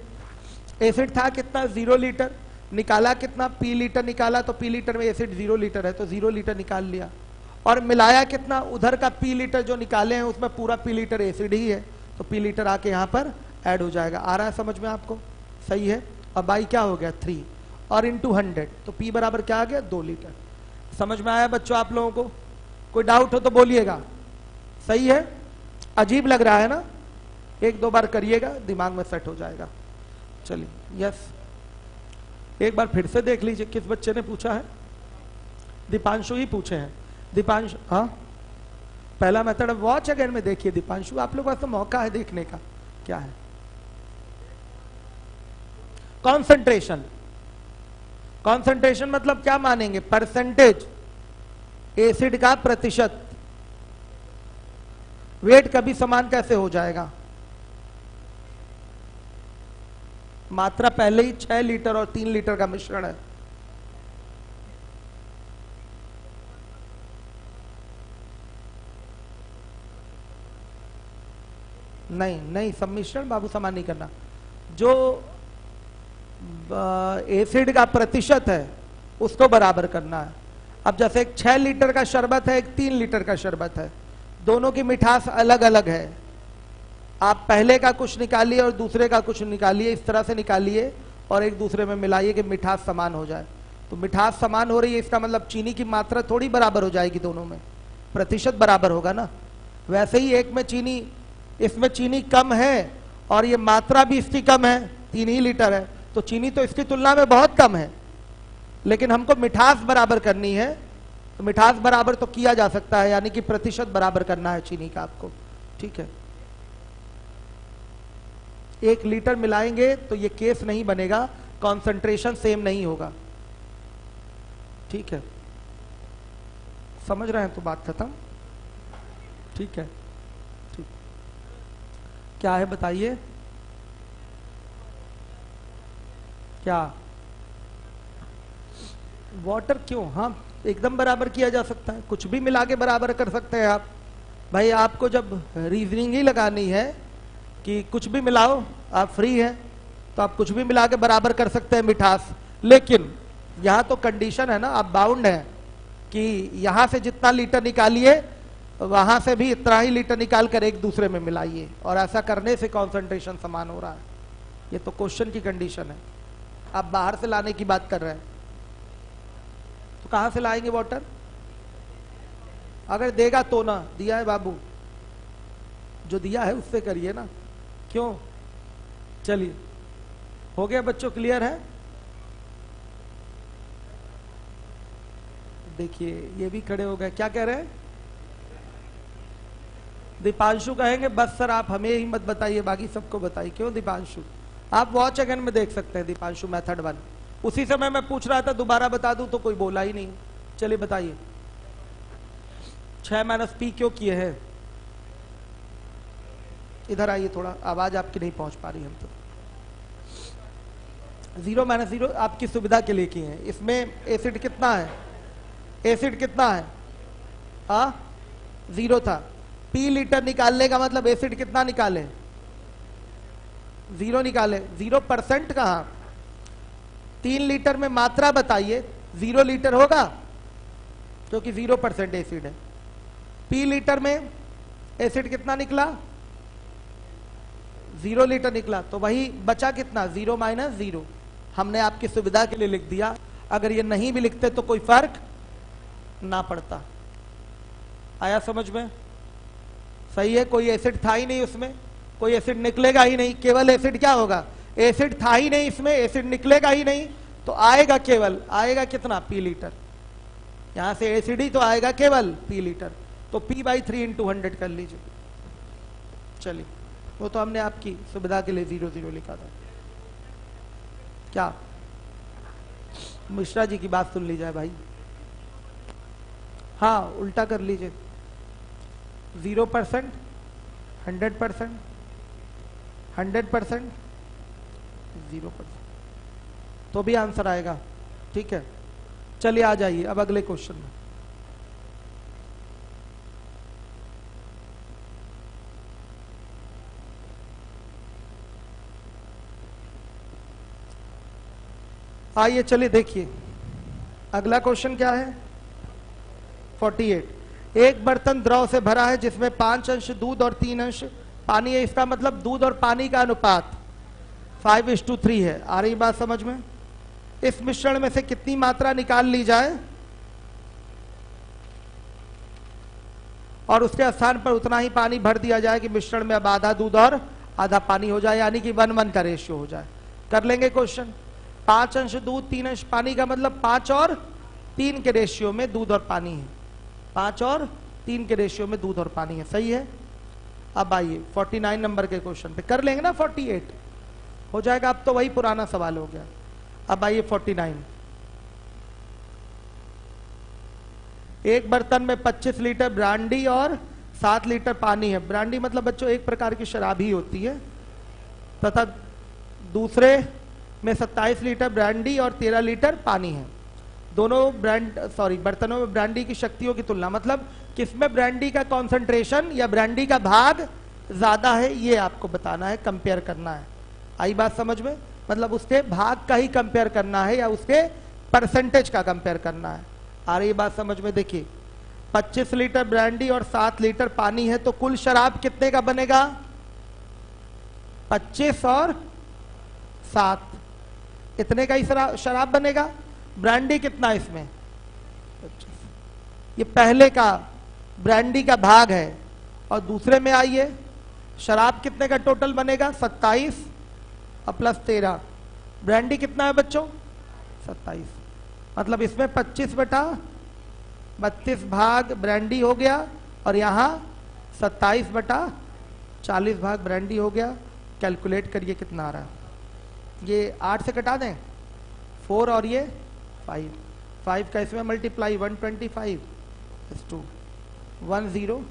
एसिड था कितना, 0 लीटर, निकाला कितना, P लीटर निकाला, तो P लीटर में एसिड 0 लीटर है, तो 0 लीटर निकाल लिया, और मिलाया कितना, उधर का P लीटर जो निकाले हैं उसमें पूरा P लीटर एसिड ही है, तो P लीटर आके यहाँ पर ऐड हो जाएगा। आ रहा है समझ में आपको? सही है। अब बाई क्या हो गया, 3 और इंटू 100, तो P बराबर क्या आ गया, 2 लीटर। समझ में आया बच्चों आप लोगों को? कोई डाउट हो तो बोलिएगा। सही है? अजीब लग रहा है ना? एक दो बार करिएगा, दिमाग में सेट हो जाएगा। चलिए, यस, एक बार फिर से देख लीजिए किस बच्चे ने पूछा है। दीपांशु ही पूछे हैं। दीपांशु, हाँ पहला मेथड वॉच अगेन में देखिए। दीपांशु आप लोगों का तो मौका है देखने का, क्या है कॉन्सेंट्रेशन। कॉन्सेंट्रेशन मतलब क्या मानेंगे, परसेंटेज, एसिड का प्रतिशत। वेट कभी समान कैसे हो जाएगा, मात्रा पहले ही 6 लीटर और 3 लीटर का मिश्रण है। नहीं नहीं, सम्मिश्रण बाबू समान नहीं करना, जो एसिड का प्रतिशत है उसको बराबर करना है। अब जैसे एक 6 लीटर का शरबत है, एक 3 लीटर का शरबत है, दोनों की मिठास अलग अलग है। आप पहले का कुछ निकालिए और दूसरे का कुछ निकालिए, इस तरह से निकालिए और एक दूसरे में मिलाइए कि मिठास समान हो जाए। तो मिठास समान हो रही है, इसका मतलब चीनी की मात्रा थोड़ी बराबर हो जाएगी, दोनों में प्रतिशत बराबर होगा ना। वैसे ही एक में चीनी, इसमें चीनी कम है और ये मात्रा भी इसकी कम है, 3 ही लीटर है, तो चीनी तो इसकी तुलना में बहुत कम है, लेकिन हमको मिठास बराबर करनी है तो मिठास बराबर तो किया जा सकता है, यानी कि प्रतिशत बराबर करना है चीनी का आपको। ठीक है, 1 लीटर मिलाएंगे तो ये केस नहीं बनेगा, कॉन्सेंट्रेशन सेम नहीं होगा। ठीक है, समझ रहे हैं? तो बात खत्म। ठीक है, ठीक, क्या है बताइए? क्या वाटर क्यों? हाँ, एकदम बराबर किया जा सकता है, कुछ भी मिला के बराबर कर सकते हैं आप। भाई आपको जब रीजनिंग ही लगानी है कि कुछ भी मिलाओ, आप फ्री हैं, तो आप कुछ भी मिला के बराबर कर सकते हैं मिठास। लेकिन यहाँ तो कंडीशन है ना, आप बाउंड है कि यहाँ से जितना लीटर निकालिए वहां से भी इतना ही लीटर निकाल कर एक दूसरे में मिलाइए, और ऐसा करने से कॉन्सेंट्रेशन समान हो रहा है। ये तो क्वेश्चन की कंडीशन है, आप बाहर से लाने की बात कर रहे हैं, तो कहां से लाएंगे वाटर? अगर देगा तो ना, दिया है बाबू, जो दिया है उससे करिए ना, क्यों? चलिए, हो गया बच्चों, क्लियर है? देखिए ये भी खड़े हो गए, क्या कह रहे हैं? दीपांशु कहेंगे बस सर आप हमें ही मत बताइए, बाकी सबको बताइए। क्यों दीपांशु? आप वॉच अगेन में देख सकते हैं दीपांशु, मेथड 1। उसी समय मैं पूछ रहा था, दोबारा बता दूं तो कोई बोला ही नहीं। चलिए बताइए, 6 - P क्यों किए हैं? इधर आइए, थोड़ा आवाज आपकी नहीं पहुंच पा रही हम तो। 0 - 0 आपकी सुविधा के लिए किए हैं। इसमें एसिड कितना है? एसिड कितना है? 0 था। P लीटर निकालने का मतलब एसिड कितना निकाले? 0 निकाले। 0% कहां? 3 लीटर में मात्रा बताइए, 0 लीटर होगा क्योंकि 0% एसिड है। P लीटर में एसिड कितना निकला? 0 लीटर निकला, तो वही बचा कितना? 0 - 0। हमने आपकी सुविधा के लिए लिख दिया, अगर ये नहीं भी लिखते तो कोई फर्क ना पड़ता। आया समझ में? सही है, कोई एसिड था ही नहीं उसमें, कोई एसिड निकलेगा ही नहीं, केवल एसिड क्या होगा? एसिड था ही नहीं इसमें, एसिड निकलेगा ही नहीं, तो आएगा केवल, आएगा कितना? P litre. यहां से एसिड ही तो आएगा केवल P लीटर, तो P/3 × 100 कर लीजिए। चलिए, वो तो हमने आपकी सुविधा के लिए 0 लिखा था। क्या मिश्रा जी की बात सुन ली जाए भाई? हाँ, उल्टा कर लीजिए, 0%, 100%, 100%, 0%, तो भी आंसर आएगा। ठीक है, चलिए आ जाइए अब अगले क्वेश्चन में। आइए चलिए देखिए, अगला क्वेश्चन क्या है? 48। एक बर्तन द्रव से भरा है जिसमें 5 अंश दूध और 3 अंश पानी है। इसका मतलब दूध और पानी का अनुपात 5:3 है। आ रही बात समझ में? इस मिश्रण में से कितनी मात्रा निकाल ली जाए और उसके स्थान पर उतना ही पानी भर दिया जाए कि मिश्रण में अब आधा दूध और आधा पानी हो जाए, यानी कि 1:1 का रेशियो हो जाए। कर लेंगे क्वेश्चन। 5 अंश दूध 3 अंश पानी का मतलब 5 और 3 के रेशियो में दूध और पानी है। 5 और 3 के रेशियो में दूध और पानी है, सही है। अब आइए 49 नंबर के क्वेश्चन पे कर लेंगे ना, 48 हो जाएगा। अब तो वही पुराना सवाल हो गया। अब आइए 49। एक बर्तन में 25 लीटर ब्रांडी और 7 लीटर पानी है। ब्रांडी मतलब बच्चों एक प्रकार की शराब ही होती है, तथा दूसरे में 27 लीटर ब्रांडी और 13 लीटर पानी है। दोनों बर्तनों में ब्रांडी की शक्तियों की तुलना, मतलब किसमें ब्रांडी का कॉन्सेंट्रेशन या ब्रांडी का भाग ज्यादा है, ये आपको बताना है, कंपेयर करना है। आई बात समझ में? मतलब उसके भाग का ही कंपेयर करना है या उसके परसेंटेज का कंपेयर करना है। आ रही बात समझ में? देखिए 25 लीटर ब्रांडी और 7 लीटर पानी है, तो कुल शराब कितने का बनेगा? 25 और 7, इतने का ही शराब बनेगा। ब्रांडी कितना है इसमें? 25। ये पहले का ब्रांडी का भाग है। और दूसरे में आइए, शराब कितने का टोटल बनेगा? 27 और प्लस 13। ब्रांडी कितना है बच्चों? 27। मतलब इसमें 25/, 32 भाग ब्रांडी हो गया और यहाँ 27/40 भाग ब्रांडी हो गया। कैलकुलेट करिए कितना आ रहा है। ये 8 से कटा दें 4 और ये 5 का इसमें मल्टीप्लाई 125 2 108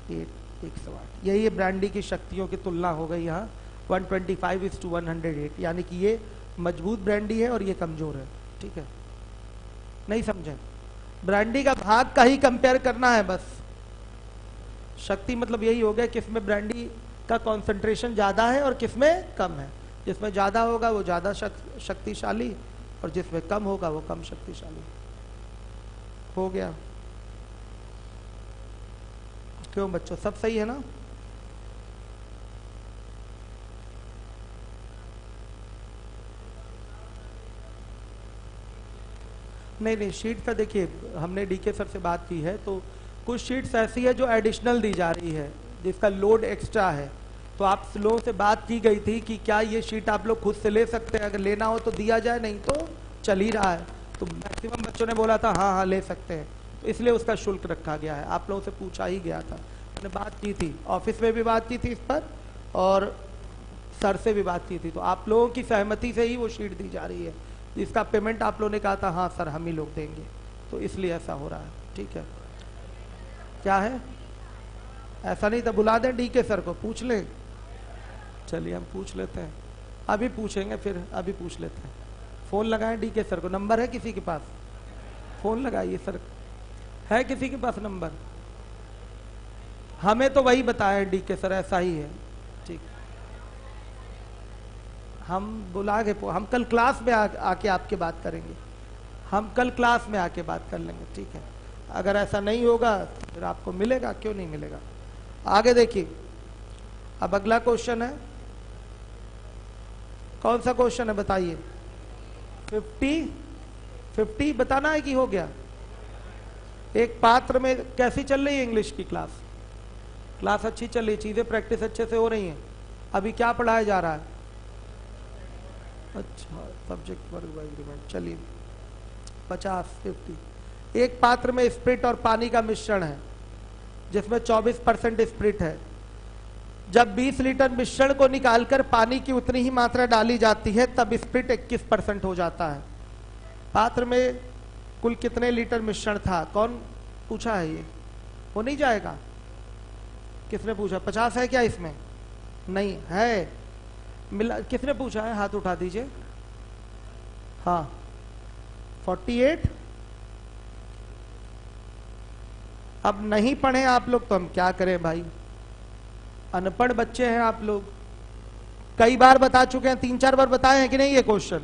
108। यही है ब्रांडी की शक्तियों की तुलना हो गई यहाँ 125:108, यानी कि ये मजबूत ब्रांडी है और ये कमजोर है। ठीक है, नहीं समझे? ब्रांडी का भाग का ही कंपेयर करना है बस। शक्ति मतलब यही हो गया किसमें ब्रांडी का कंसंट्रेशन ज्यादा है और किसमें कम है। जिसमें ज्यादा होगा वो ज्यादा शक्तिशाली और जिसमें कम होगा वो कम शक्तिशाली। हो गया? क्यों बच्चों, सब सही है ना? नहीं, शीट का देखिए, हमने डीके सर से बात की है तो कुछ शीट्स ऐसी है जो एडिशनल दी जा रही है, जिसका लोड एक्स्ट्रा है। तो आप लोगों से बात की गई थी कि क्या ये शीट आप लोग खुद से ले सकते हैं, अगर लेना हो तो दिया जाए, नहीं तो चल ही रहा है। तो मैक्सिमम बच्चों ने बोला था हाँ ले सकते हैं, तो इसलिए उसका शुल्क रखा गया है। आप लोगों से पूछा ही गया था, मैंने बात की थी, ऑफिस में भी बात की थी इस पर और सर से भी बात की थी। तो आप लोगों की सहमति से ही वो शीट दी जा रही है। इसका पेमेंट आप लोगों ने कहा था हाँ सर हम ही लोग देंगे, तो इसलिए ऐसा हो रहा है। ठीक है, क्या है? ऐसा नहीं तो बुला दें डीके सर को, पूछ लें। चलिए हम पूछ लेते हैं, अभी पूछेंगे, फिर अभी पूछ लेते हैं। फोन लगाएं डीके सर को। नंबर है किसी के पास? फोन लगाइए सर, है किसी के पास नंबर? हमें तो वही बताया डीके सर, ऐसा ही है। ठीक, हम बुला के हम कल क्लास में आके आपके बात करेंगे। हम कल क्लास में आके बात कर लेंगे। ठीक है, अगर ऐसा नहीं होगा तो फिर आपको मिलेगा, क्यों नहीं मिलेगा। आगे देखिए, अब अगला क्वेश्चन है, कौन सा क्वेश्चन है बताइए? 50 बताना है कि हो गया? एक पात्र में कैसी चल रही है इंग्लिश की क्लास? क्लास अच्छी चल रही है, चीजें प्रैक्टिस अच्छे से हो रही हैं। अभी क्या पढ़ाया जा रहा है? अच्छा, सब्जेक्ट वर्ब एग्रीमेंट। चलिए 50 एक पात्र में स्प्रिट और पानी का मिश्रण है जिसमें 24% स्प्रिट है। जब 20 लीटर मिश्रण को निकालकर पानी की उतनी ही मात्रा डाली जाती है तब स्प्रिट 21% हो जाता है। पात्र में कुल कितने लीटर मिश्रण था? कौन पूछा है ये? हो नहीं जाएगा? किसने पूछा? 50 है क्या इसमें? नहीं है, मिला। किसने पूछा है? हाथ उठा दीजिए। हाँ 48। अब नहीं पढ़े आप लोग तो हम क्या करें भाई, अनपढ़ बच्चे हैं आप लोग। कई बार बता चुके हैं, 3-4 बार बताए हैं कि नहीं ये क्वेश्चन।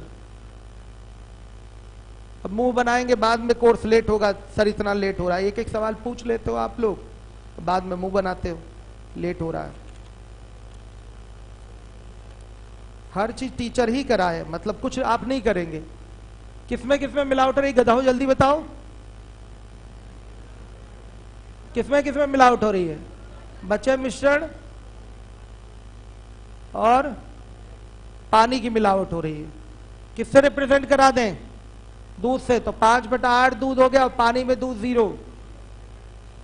अब मुंह बनाएंगे बाद में, कोर्स लेट होगा सर, इतना लेट हो रहा है। एक एक सवाल पूछ लेते हो आप लोग, बाद में मुंह बनाते हो लेट हो रहा है। हर चीज टीचर ही कराए, मतलब कुछ आप नहीं करेंगे। किसमें किसमें मिलावट हो रही? गधा हो, जल्दी बताओ। किसमें किसमें मिलावट हो रही है? बचे मिश्रण और पानी की मिलावट हो रही है। किससे रिप्रेजेंट करा दें? दूध से। तो 5/8 दूध हो गया और पानी में दूध 0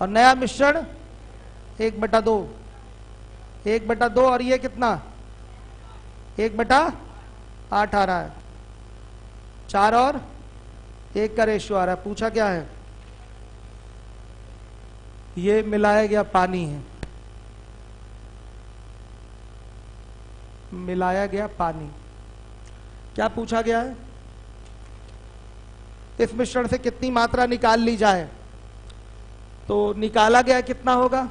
और नया मिश्रण 1/2। 1/2 और ये कितना? 1/8 आ रहा है। 4 और 1 का रेशियो आ रहा है। पूछा क्या है? ये मिलाया गया पानी है, मिलाया गया पानी। क्या पूछा गया है? इस मिश्रण से कितनी मात्रा निकाल ली जाए? तो निकाला गया कितना होगा?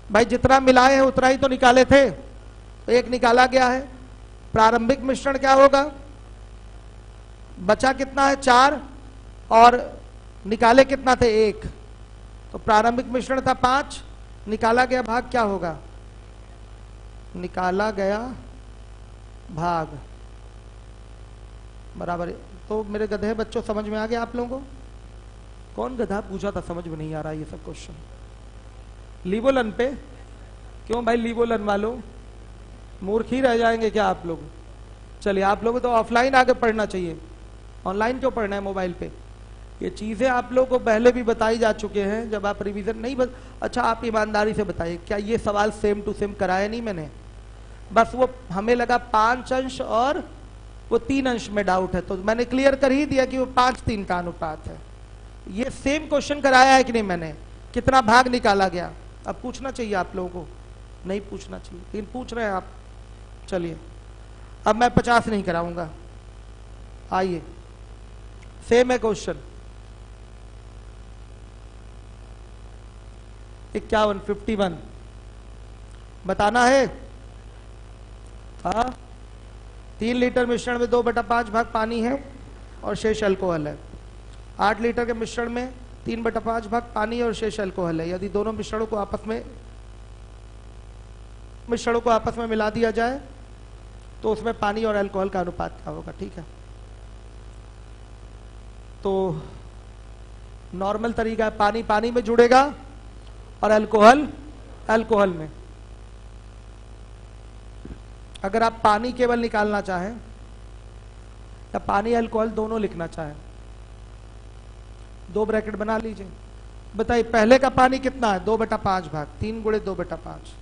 भाई जितना मिलाए हैं उतना ही तो निकाले थे, तो 1 निकाला गया है। प्रारंभिक मिश्रण क्या होगा? बचा कितना है? 4 और निकाले कितना थे? 1। तो प्रारंभिक मिश्रण था 5, निकाला गया भाग क्या होगा? निकाला गया भाग बराबर। तो मेरे गधे बच्चों समझ में आ गया आप लोगों को? कौन गधा पूछा था? समझ में नहीं आ रहा ये सब क्वेश्चन। लीवोलन पे क्यों भाई? लीवोलन वालों मूर्ख ही रह जाएंगे क्या आप लोग? चलिए आप लोगों तो ऑफलाइन आगे पढ़ना चाहिए, ऑनलाइन क्यों पढ़ना है मोबाइल पे? ये चीजें आप लोगों को पहले भी बताई जा चुके हैं जब आप रिवीजन नहीं अच्छा आप ईमानदारी से बताइए, क्या ये सवाल सेम टू सेम कराया नहीं मैंने? बस वो हमें लगा 5 अंश और वो 3 अंश में डाउट है, तो मैंने क्लियर कर ही दिया कि वो 5-3 का अनुपात है। ये सेम क्वेश्चन कराया है कि नहीं मैंने? कितना भाग निकाला गया? अब पूछना चाहिए आप लोगों को, नहीं पूछना चाहिए, लेकिन पूछ रहे हैं आप। चलिए अब मैं 50 नहीं कराऊंगा। आइए सेम है क्वेश्चन। 51 बताना है। हाँ, 3 लीटर मिश्रण में 2/5 भाग पानी है और शेष अल्कोहल है। 8 लीटर के मिश्रण में 3/5 भाग पानी और शेष अल्कोहल है। यदि दोनों मिश्रणों को आपस में मिला दिया जाए तो उसमें पानी और अल्कोहल का अनुपात क्या होगा? ठीक है, तो नॉर्मल तरीका है, पानी पानी में जुड़ेगा और अल्कोहल अल्कोहल में। अगर आप पानी केवल निकालना चाहें या पानी अल्कोहल दोनों लिखना चाहें, 2 ब्रैकेट बना लीजिए। बताइए पहले का पानी कितना है? 2/5 भाग, 3 गुणे 2/5।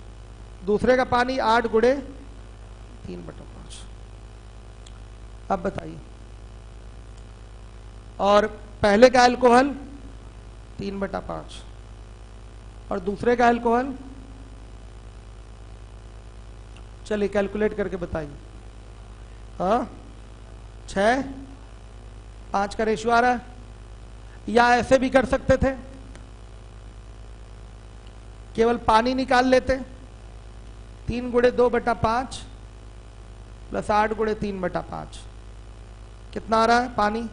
दूसरे का पानी 8 गुणे 3/5। अब बताइए, और पहले का अल्कोहल 3/5 और दूसरे का अल्कोहल, चलिए कैलकुलेट करके बताइए। 6, 5 का रेशियो आ रहा है। या ऐसे भी कर सकते थे, केवल पानी निकाल लेते, 3 गुणे 2/5 प्लस 8 गुणे 3/5। कितना आ रहा है पानी?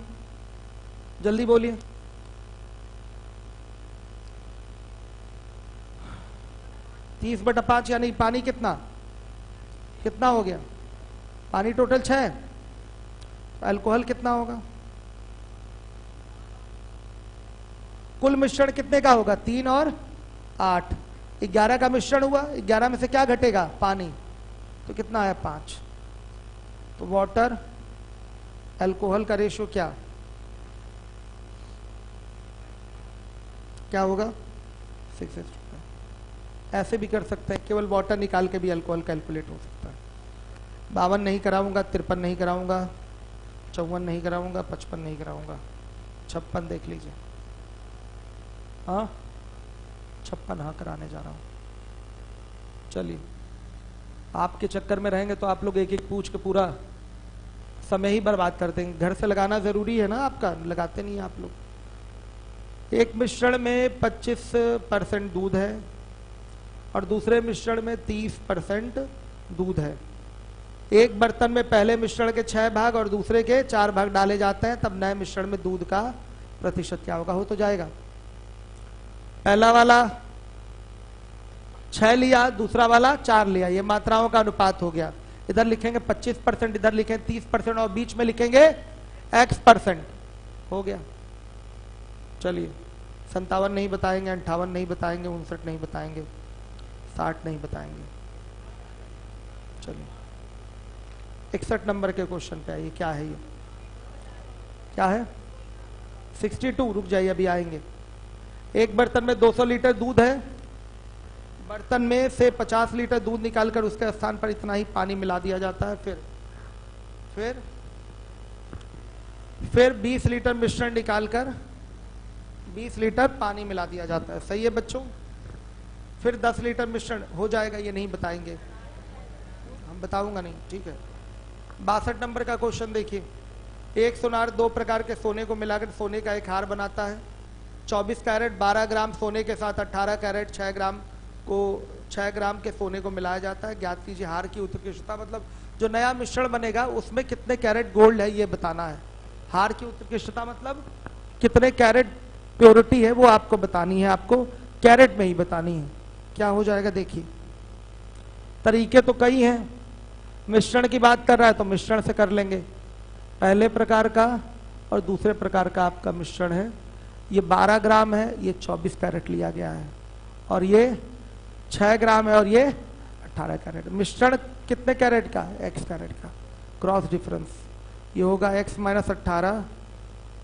जल्दी बोलिए। 30/5 यानी पानी कितना कितना हो गया? पानी टोटल 6, अल्कोहल कितना होगा? कुल मिश्रण कितने का होगा? 3 और 8, 11 का मिश्रण हुआ। 11 में से क्या घटेगा? पानी। तो कितना है? 5। तो वाटर अल्कोहल का रेशियो क्या होगा? 6:5। ऐसे भी कर सकते हैं, केवल वाटर निकाल के भी अल्कोहल कैलकुलेट हो सकता है। 52 नहीं कराऊंगा, 53 नहीं कराऊंगा, 54 नहीं कराऊंगा, 55 नहीं कराऊंगा, 56 देख लीजिए। हाँ 56 हाँ कराने जा रहा हूं। चलिए आपके चक्कर में रहेंगे तो आप लोग एक एक पूछ के पूरा समय ही बर्बाद कर देंगे। घर से लगाना जरूरी है ना, आपका लगाते नहीं आप लोग। एक मिश्रण में 25% दूध है और दूसरे मिश्रण में 30% दूध है। एक बर्तन में पहले मिश्रण के 6 भाग और दूसरे के 4 भाग डाले जाते हैं, तब नए मिश्रण में दूध का प्रतिशत क्या होगा? हो तो जाएगा। पहला वाला 6 लिया, दूसरा वाला 4 लिया, ये मात्राओं का अनुपात हो गया। इधर लिखेंगे 25%, इधर लिखेंगे 30% और बीच में लिखेंगे x%। हो गया। चलिए 57 नहीं बताएंगे, 58 नहीं बताएंगे, 59 नहीं बताएंगे, 60 नहीं बताएंगे। चलिए 61 नंबर के क्वेश्चन पे आइए। क्या है ये? क्या है? 62। रुक जाइए, अभी आएंगे। एक बर्तन में 200 लीटर दूध है। बर्तन में से 50 लीटर दूध निकालकर उसके स्थान पर इतना ही पानी मिला दिया जाता है। फिर 20 लीटर मिश्रण निकालकर 20 लीटर पानी मिला दिया जाता है। सही है बच्चों? फिर 10 लीटर मिश्रण हो जाएगा, ये नहीं बताएंगे, हम बताऊंगा नहीं, ठीक है। 62 नंबर का क्वेश्चन देखिए। एक सोनार 2 प्रकार के सोने को मिलाकर सोने का एक हार बनाता है। 24 कैरेट 12 ग्राम सोने के साथ 18 कैरेट 6 ग्राम के सोने को मिलाया जाता है। ज्ञात कीजिए हार की उत्कृष्टता, मतलब जो नया मिश्रण बनेगा उसमें कितने कैरेट गोल्ड है ये बताना है। हार की उत्कृष्टता मतलब कितने कैरेट प्योरिटी है वो आपको बतानी है, आपको कैरेट में ही बतानी है। क्या हो जाएगा देखिए। तरीके तो कई हैं, मिश्रण की बात कर रहा है तो मिश्रण से कर लेंगे। पहले प्रकार का और दूसरे प्रकार का आपका मिश्रण है। ये 12 ग्राम है, ये 24 कैरेट लिया गया है, और ये 6 ग्राम है और ये 18 कैरेट। मिश्रण कितने कैरेट का है? x कैरेट का। क्रॉस डिफरेंस ये होगा x - 18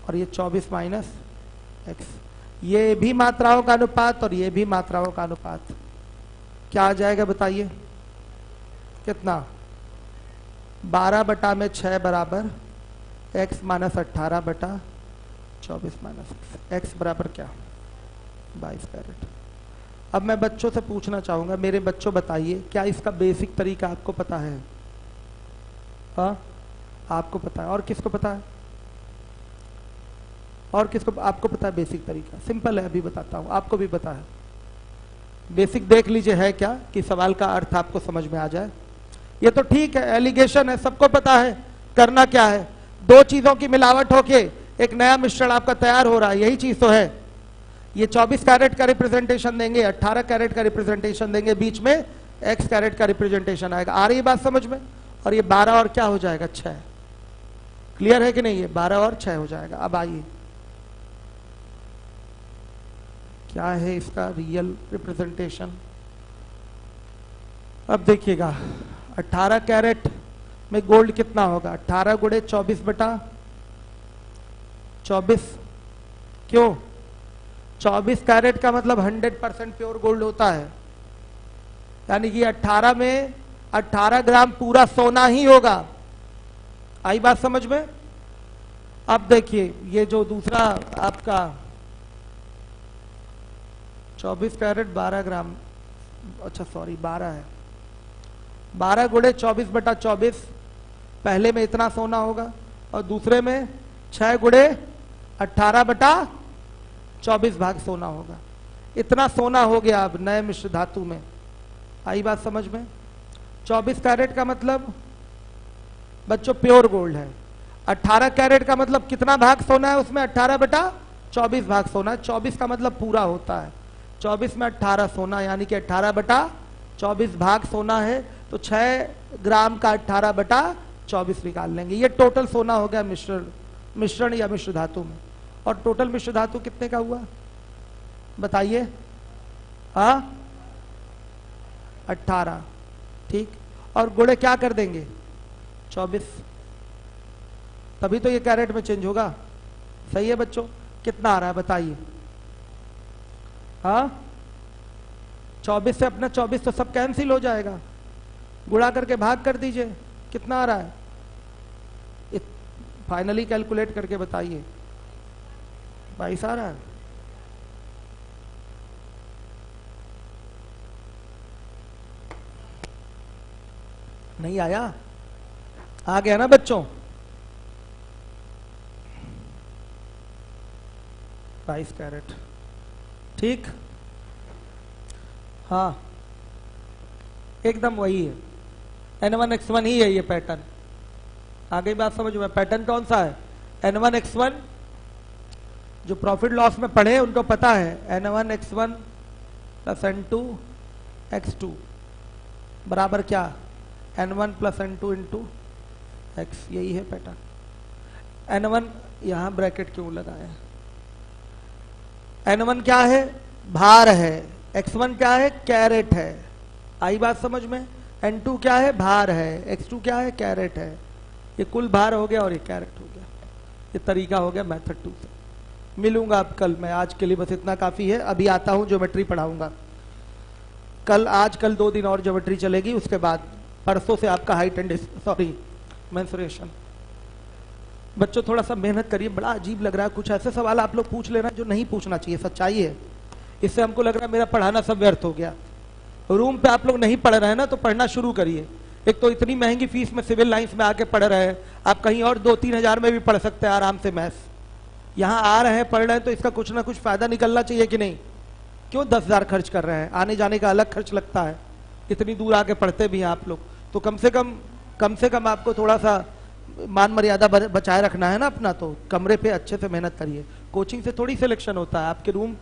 और ये 24 माइनस एक्स, ये भी मात्राओं का अनुपात और ये भी मात्राओं का अनुपात, क्या आ जाएगा बताइए? कितना? 12 बटा में 6 बराबर x माइनस 18 बटा 24 माइनस एक्स बराबर क्या? 22 कैरेट। अब मैं बच्चों से पूछना चाहूंगा, मेरे बच्चों बताइए, क्या इसका बेसिक तरीका आपको पता है? हाँ, आपको पता है? और किसको पता है? और किसको? आपको पता है बेसिक तरीका? सिंपल है, अभी बताता हूं, आपको भी पता है। बेसिक देख लीजिए है क्या, कि सवाल का अर्थ आपको समझ में आ जाए। ये तो ठीक है, एलिगेशन है, सबको पता है। करना क्या है? दो चीजों की मिलावट होके एक नया मिश्रण आपका तैयार हो रहा है, यही चीज तो है। ये 24 कैरेट का रिप्रेजेंटेशन देंगे, 18 कैरेट का रिप्रेजेंटेशन देंगे, बीच में x कैरेट का रिप्रेजेंटेशन आएगा। आ रही है बात समझ में? और ये 12 और क्या हो जाएगा? 6। क्लियर है कि नहीं? ये 12 और 6 हो जाएगा। अब आइए, क्या है इसका रियल रिप्रेजेंटेशन? अब देखिएगा, 18 कैरेट में गोल्ड कितना होगा? 18 गुणे 24 बटा 24। क्यों? 24 कैरेट का मतलब 100% प्योर गोल्ड होता है, यानी कि 18 में 18 ग्राम पूरा सोना ही होगा। आई बात समझ में? अब देखिए, ये जो दूसरा आपका 24 कैरेट 12 ग्राम, अच्छा सॉरी 12 है, 12 गुणे 24 बटा 24, पहले में इतना सोना होगा और दूसरे में 6 गुणे 18 बटा 24 भाग सोना होगा। इतना सोना हो गया अब नए मिश्र धातु में। आई बात समझ में? 24 कैरेट का मतलब बच्चों प्योर गोल्ड है। 18 कैरेट का मतलब कितना भाग सोना है उसमें? 18 बटा 24 भाग सोना है। 24 का मतलब पूरा होता है, 24 में 18 सोना, यानी कि 18 बटा 24 भाग सोना है, तो 6 ग्राम का 18 बटा 24 निकाल लेंगे। ये टोटल सोना हो गया मिश्रण या मिश्र धातु में। और टोटल मिश्र धातु कितने का हुआ बताइए? 18। ठीक, और गुणे क्या कर देंगे? 24, तभी तो ये कैरेट में चेंज होगा। सही है बच्चों? कितना आ रहा है बताइए? 24 से अपना 24 तो सब कैंसिल हो जाएगा, गुणा करके भाग कर दीजिए, कितना आ रहा है? फाइनली कैलकुलेट करके बताइए। 22 आ रहा है। नहीं आया? आ गया ना बच्चों? 22 कैरेट। ठीक, हाँ एकदम वही है, N1X1 ही है ये पैटर्न। आ गई बात समझ में? पैटर्न कौन सा है? N1X1। जो प्रॉफिट लॉस में पढ़े उनको पता है, N1X1 प्लस N2X2 बराबर क्या? N1 plus N2 into x. यही है पैटर्न। N1 यहां ब्रैकेट क्यों लगाए? N1 क्या है? भार है। X1 क्या है? कैरेट है। आई बात समझ में? N2 क्या है? भार है। X2 क्या है? कैरेट है। ये कुल भार हो गया और ये कैरेट हो गया। ये तरीका हो गया मेथड 2 से। मिलूंगा अब कल मैं, आज के लिए बस इतना काफी है। अभी आता हूं, ज्योमेट्री पढ़ाऊंगा कल। आज कल 2 दिन और ज्योमेट्री चलेगी, उसके बाद परसों से आपका हाइट एंड मेंसुरेशन। बच्चों थोड़ा सा मेहनत करिए, बड़ा अजीब लग रहा है। कुछ ऐसे सवाल आप लोग पूछ लेना जो नहीं पूछना चाहिए, सच्चाई है। इससे हमको लग रहा है मेरा पढ़ाना सब व्यर्थ हो गया। रूम पे आप लोग नहीं पढ़ रहे हैं ना, तो पढ़ना शुरू करिए। एक तो इतनी महंगी फीस में सिविल लाइंस में आके पढ़ रहे हैं, आप कहीं और 2-3 हजार में भी पढ़ सकते हैं आराम से मैथ्स। यहाँ आ रहे हैं, पढ़ रहे हैं, तो इसका कुछ ना कुछ फायदा निकलना चाहिए कि नहीं? क्यों 10,000 खर्च कर रहे हैं? आने जाने का अलग खर्च लगता है, इतनी दूर आके पढ़ते भी हैं आप लोग, तो कम से कम आपको थोड़ा सा मान मर्यादा बचाए रखना है ना अपना। तो कमरे पे अच्छे से मेहनत करिए। कोचिंग से थोड़ी सिलेक्शन होता है, आपके रूम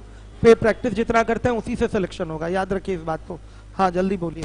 पे प्रैक्टिस जितना करते हैं उसी से सिलेक्शन होगा, याद रखिए इस बात को। हाँ जल्दी बोलिए।